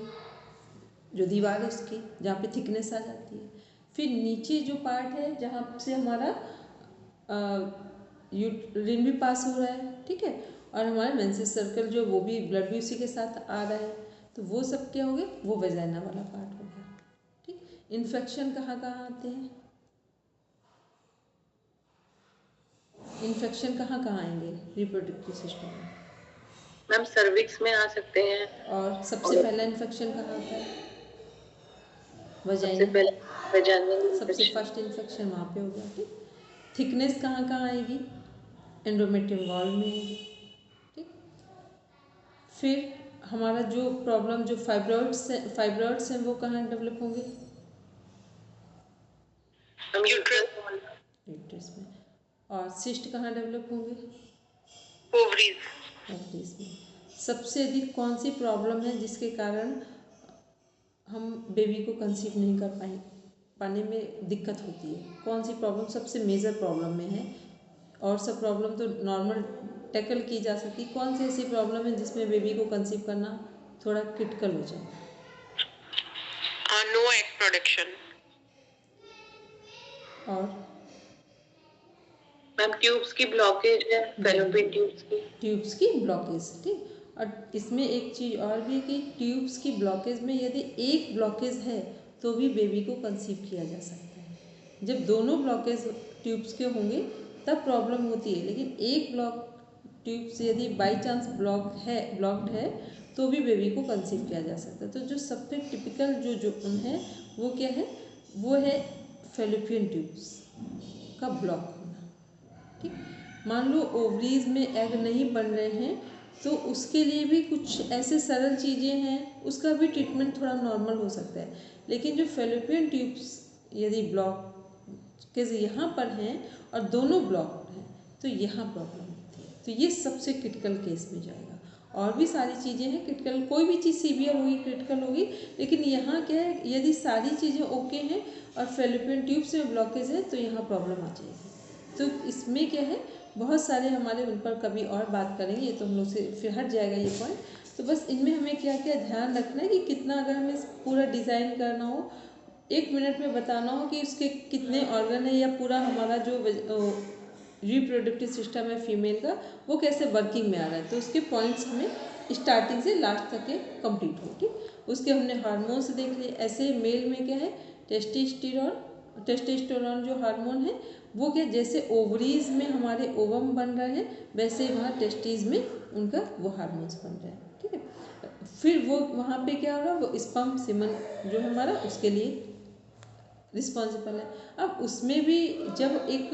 जो दीवार है उसकी जहाँ पे थिकनेस आ जाती है। फिर नीचे जो पार्ट है जहाँ से हमारा यूरिन भी पास हो रहा है, ठीक है, और हमारा मेंसेस सर्कल जो वो भी ब्लड भी उसी के साथ आ रहा है, तो वो सब क्या हो गया? वो वेजाइना वाला पार्ट हो गया। ठीक, इन्फेक्शन कहाँ कहाँ आते हैं? इन्फेक्शन कहाँ कहाँ आएंगे रिप्रोडक्टिव सिस्टम में? मैम सर्विक्स में आ सकते हैं। और सबसे पहला इन्फेक्शन कहाँ आता है? वजाइना, सबसे फर्स्ट इन्फेक्शन वहाँ पे हो गया। ठीक, थिकनेस कहाँ कहाँ आएगी? एंडोमेट्रियम वॉल में आएगी। ठीक, फिर हमारा जो प्रॉब्लम जो फाइब्रॉइड्स हैं वो कहाँ डेवलप होंगे? यूट्रस में। और सिस्ट कहाँ डेवलप होंगे? ओवरीज में। सबसे अधिक कौन सी प्रॉब्लम है जिसके कारण हम बेबी को कंसीव नहीं कर पाने में दिक्कत होती है? कौन सी प्रॉब्लम सबसे मेजर प्रॉब्लम में है? और सब प्रॉब्लम तो नॉर्मल टैकल की जा सकती, कौन सी ऐसी प्रॉब्लम है जिसमें बेबी को कंसीव करना थोड़ा क्रिटिकल हो जाए? No egg production. और मैम ट्यूब्स की ब्लॉकेज है, फेलोपियन ट्यूब्स की ब्लॉकेज। ठीक, और इसमें एक चीज़ और भी कि ट्यूब्स की ब्लॉकेज में यदि एक ब्लॉकेज है तो भी बेबी को कंसीव किया जा सकता है। जब दोनों ब्लॉकेज ट्यूब्स के होंगे तब प्रॉब्लम होती है, लेकिन एक ब्लॉक ट्यूब्स यदि बाई चांस ब्लॉक्ड है तो भी बेबी को कंसीव किया जा सकता है। तो जो सबसे टिपिकल जो है वो क्या है, वो है फैलोपियन ट्यूब्स का ब्लॉक होना। ठीक, मान लो ओवरीज में एग नहीं बन रहे हैं तो उसके लिए भी कुछ ऐसे सरल चीज़ें हैं, उसका भी ट्रीटमेंट थोड़ा नॉर्मल हो सकता है। लेकिन जो फैलोपियन ट्यूब्स यदि ब्लॉक के यहाँ पर हैं और दोनों ब्लॉक हैं तो यहाँ प्रॉब्लम होती है। तो ये सबसे क्रिटिकल केस में जाएगा। और भी सारी चीज़ें हैं क्रिटिकल, कोई भी चीज़ सीवियर होगी क्रिटिकल होगी, लेकिन यहाँ क्या है, यदि सारी चीज़ें ओके हैं और फैलोपियन ट्यूब्स में ब्लॉकेज है तो यहाँ प्रॉब्लम आ जाएगी। तो इसमें क्या है, बहुत सारे हमारे उन पर कभी और बात करेंगे, ये तो हम लोग से फिर हट जाएगा ये पॉइंट। तो बस इनमें हमें क्या क्या ध्यान रखना है कि कितना अगर हमें पूरा डिज़ाइन करना हो, 1 मिनट में बताना हो कि उसके कितने ऑर्गन है, या पूरा हमारा जो रिप्रोडक्टिव सिस्टम है फीमेल का वो कैसे वर्किंग में आ रहा है, तो उसके पॉइंट्स हमें स्टार्टिंग से लास्ट तक के कंप्लीट हो। ठीक, उसके हमने हार्मोन्स देख लिए। ऐसे मेल में क्या है, टेस्टोस्टेरोन जो हार्मोन है वो क्या, जैसे ओवरीज में हमारे ओवम बन रहे हैं वैसे वहाँ टेस्टीज में उनका वो हार्मोन्स बन रहे हैं। ठीक है, फिर वो वहाँ पे क्या हो रहा है, वो स्पर्म सीमन जो है हमारा उसके लिए रिस्पॉन्सिबल है। अब उसमें भी जब एक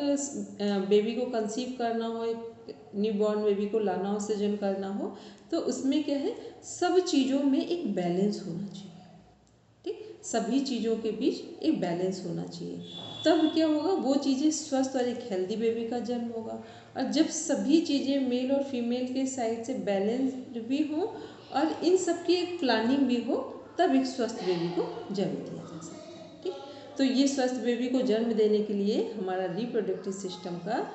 बेबी को कंसीव करना हो, एक न्यूबॉर्न बेबी को लाना हो, सृजन करना हो, तो उसमें क्या है, सब चीज़ों में एक बैलेंस होना चाहिए। ठीक, सभी चीज़ों के बीच एक बैलेंस होना चाहिए, तब क्या होगा, वो चीज़ें स्वस्थ और एक हेल्दी बेबी का जन्म होगा। और जब सभी चीज़ें मेल और फीमेल के साइड से बैलेंस्ड भी हो और इन सब की एक प्लानिंग भी हो, तब एक स्वस्थ बेबी को जन्म दिया जा सकता है। ठीक, तो ये स्वस्थ बेबी को जन्म देने के लिए हमारा रिप्रोडक्टिव सिस्टम का,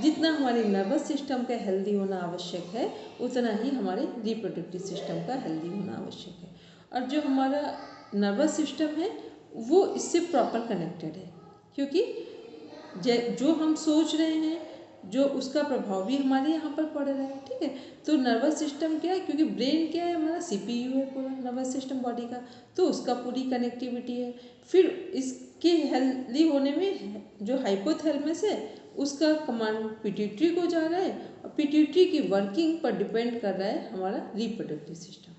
जितना हमारे नर्वस सिस्टम का हेल्दी होना आवश्यक है उतना ही हमारे रिप्रोडक्टिव सिस्टम का हेल्दी होना आवश्यक है। और जो हमारा नर्वस सिस्टम है वो इससे प्रॉपर कनेक्टेड है, क्योंकि जो हम सोच रहे हैं जो उसका प्रभाव भी हमारे यहाँ पर पड़ रहा है। ठीक है, तो नर्वस सिस्टम क्या है, क्योंकि ब्रेन क्या है, हमारा CPU है पूरा नर्वस सिस्टम बॉडी का, तो उसका पूरी कनेक्टिविटी है। फिर इसके हेल्दी होने में जो हाइपोथैलेमस है उसका कमांड पिट्यूटरी को जा रहा है, और पिट्यूटरी की वर्किंग पर डिपेंड कर रहा है हमारा रिप्रोडक्टिव सिस्टम।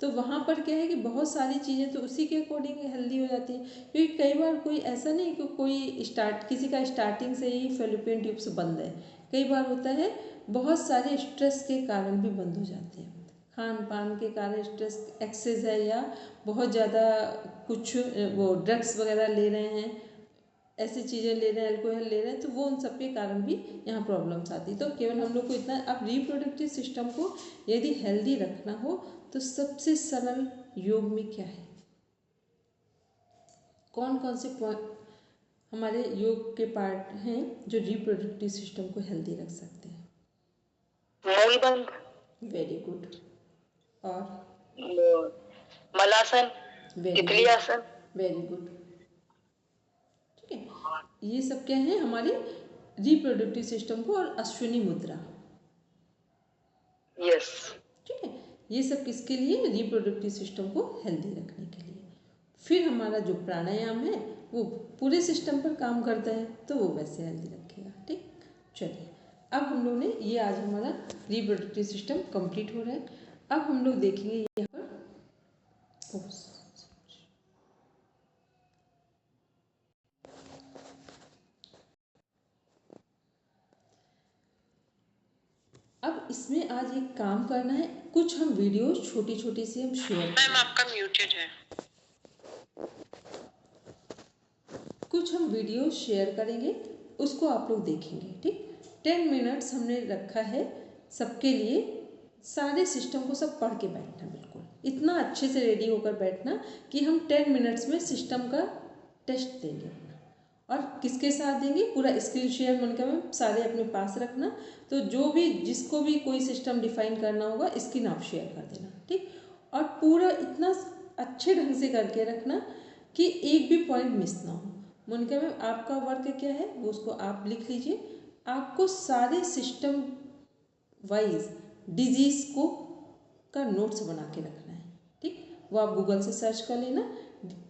तो वहाँ पर क्या है कि बहुत सारी चीज़ें तो उसी के अकॉर्डिंग हेल्दी हो जाती है। क्योंकि कई बार कोई ऐसा नहीं कि कोई किसी का स्टार्टिंग से ही फैलोपियन ट्यूब्स बंद है, कई बार होता है बहुत सारे स्ट्रेस के कारण भी बंद हो जाते हैं। खान पान के कारण स्ट्रेस एक्सेस है, या बहुत ज़्यादा कुछ वो ड्रग्स वगैरह ले रहे हैं, ऐसी चीज़ें ले रहे हैं, अल्कोहल ले रहे हैं, तो वो उन सब के कारण भी यहाँ प्रॉब्लम्स आती है। तो केवल हम लोग को इतना, अब रिप्रोडक्टिव सिस्टम को यदि हेल्दी रखना हो तो सबसे सरल योग में क्या है, कौन कौन से हमारे योग के पार्ट हैं जो रिप्रोडक्टिव सिस्टम को हेल्दी रख सकते हैं? मूलबंध, वेरी गुड, और मलासन, तितली आसन, वेरी गुड। ठीक है, ये सब क्या है हमारे रिप्रोडक्टिव सिस्टम को, और अश्विनी मुद्रा। यस, ठीक है, ये सब किसके लिए, रिप्रोडक्टिव सिस्टम को हेल्दी रखने के लिए। फिर हमारा जो प्राणायाम है वो पूरे सिस्टम पर काम करता है, तो वो वैसे हेल्दी रखेगा। ठीक, चलिए अब हम लोग ने ये, आज हमारा रिप्रोडक्टिव सिस्टम कंप्लीट हो रहा है। अब हम लोग देखेंगे यहाँ पर अब इसमें आज एक काम करना है, कुछ हम वीडियोस छोटी छोटी सी हम शेयर, मैम आपका म्यूटेड है, कुछ हम वीडियो शेयर करेंगे, उसको आप लोग देखेंगे। ठीक, 10 मिनट्स हमने रखा है सबके लिए, सारे सिस्टम को सब पढ़ के बैठना, बिल्कुल इतना अच्छे से रेडी होकर बैठना कि हम 10 मिनट्स में सिस्टम का टेस्ट देंगे। और किसके साथ देंगे, पूरा स्क्रीन शेयर मन में सारे अपने पास रखना। तो जो भी जिसको भी कोई सिस्टम डिफाइन करना होगा स्क्रीन आप शेयर कर देना। ठीक, और पूरा इतना अच्छे ढंग से करके रखना कि एक भी पॉइंट मिस ना हो। मोनिका मैम आपका वर्क क्या है वो उसको आप लिख लीजिए। आपको सारे सिस्टम वाइज डिजीज को का नोट्स बना के रखना है। ठीक, वो आप गूगल से सर्च कर लेना,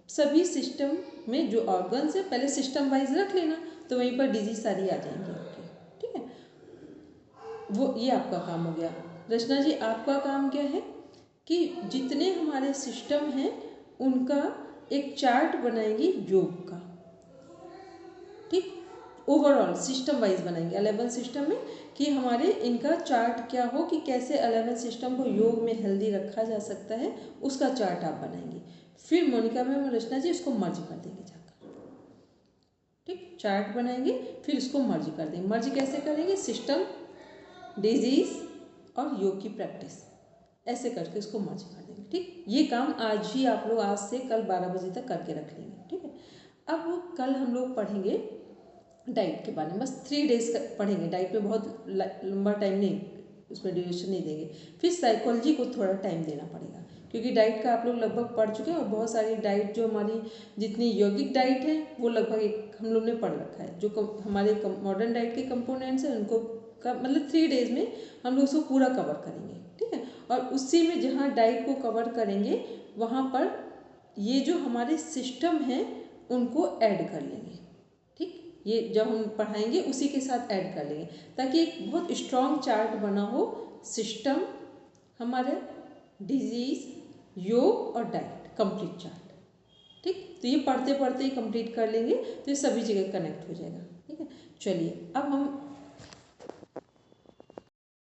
सभी सिस्टम में जो ऑर्गन्स है पहले सिस्टम वाइज रख लेना, तो वहीं पर डिजीज सारी आ जाएंगी आपकी। ठीक है, वो ये आपका काम हो गया। रचना जी आपका काम क्या है, कि जितने हमारे सिस्टम हैं उनका एक चार्ट बनाएंगे योग का, ठीक, ओवरऑल सिस्टम वाइज बनाएंगे 11 सिस्टम में, कि हमारे इनका चार्ट क्या हो कि कैसे 11 सिस्टम को योग में हेल्दी रखा जा सकता है, उसका चार्ट आप बनाएंगे। फिर मोनिका मैम और रचना जी इसको मर्ज कर देंगे जाकर, ठीक, चार्ट बनाएंगे फिर इसको मर्ज कर देंगे। मर्ज कैसे करेंगे? सिस्टम, डिजीज और योग की प्रैक्टिस, ऐसे करके इसको मर्ज कर देंगे, ठीक। ये काम आज ही आप लोग आज से कल 12 बजे तक करके रख लेंगे, ठीक है। अब कल हम लोग पढ़ेंगे डाइट के बारे में, बस 3 डेज का पढ़ेंगे। डाइट में बहुत लंबा टाइम नहीं, उसमें ड्यूरेशन नहीं देंगे। फिर साइकोलॉजी को थोड़ा टाइम देना पड़ेगा, क्योंकि डाइट का आप लोग लगभग पढ़ चुके हैं और बहुत सारी डाइट जो हमारी जितनी यौगिक डाइट है वो लगभग एक हम लोग ने पढ़ रखा है। जो हमारे मॉडर्न डाइट के कंपोनेंट्स हैं उनको का मतलब 3 डेज में हम लोग उसको पूरा कवर करेंगे, ठीक है। और उसी में जहाँ डाइट को कवर करेंगे वहाँ पर ये जो हमारे सिस्टम हैं उनको ऐड कर लेंगे, ठीक। ये जब हम पढ़ाएंगे उसी के साथ ऐड कर लेंगे, ताकि एक बहुत स्ट्रॉन्ग चार्ट बना हो, सिस्टम, हमारे डिजीज, योग और डाइट, कंप्लीट चार्ट, ठीक। तो ये पढ़ते पढ़ते ही कंप्लीट कर लेंगे तो ये सभी जगह कनेक्ट हो जाएगा, ठीक है। चलिए अब हम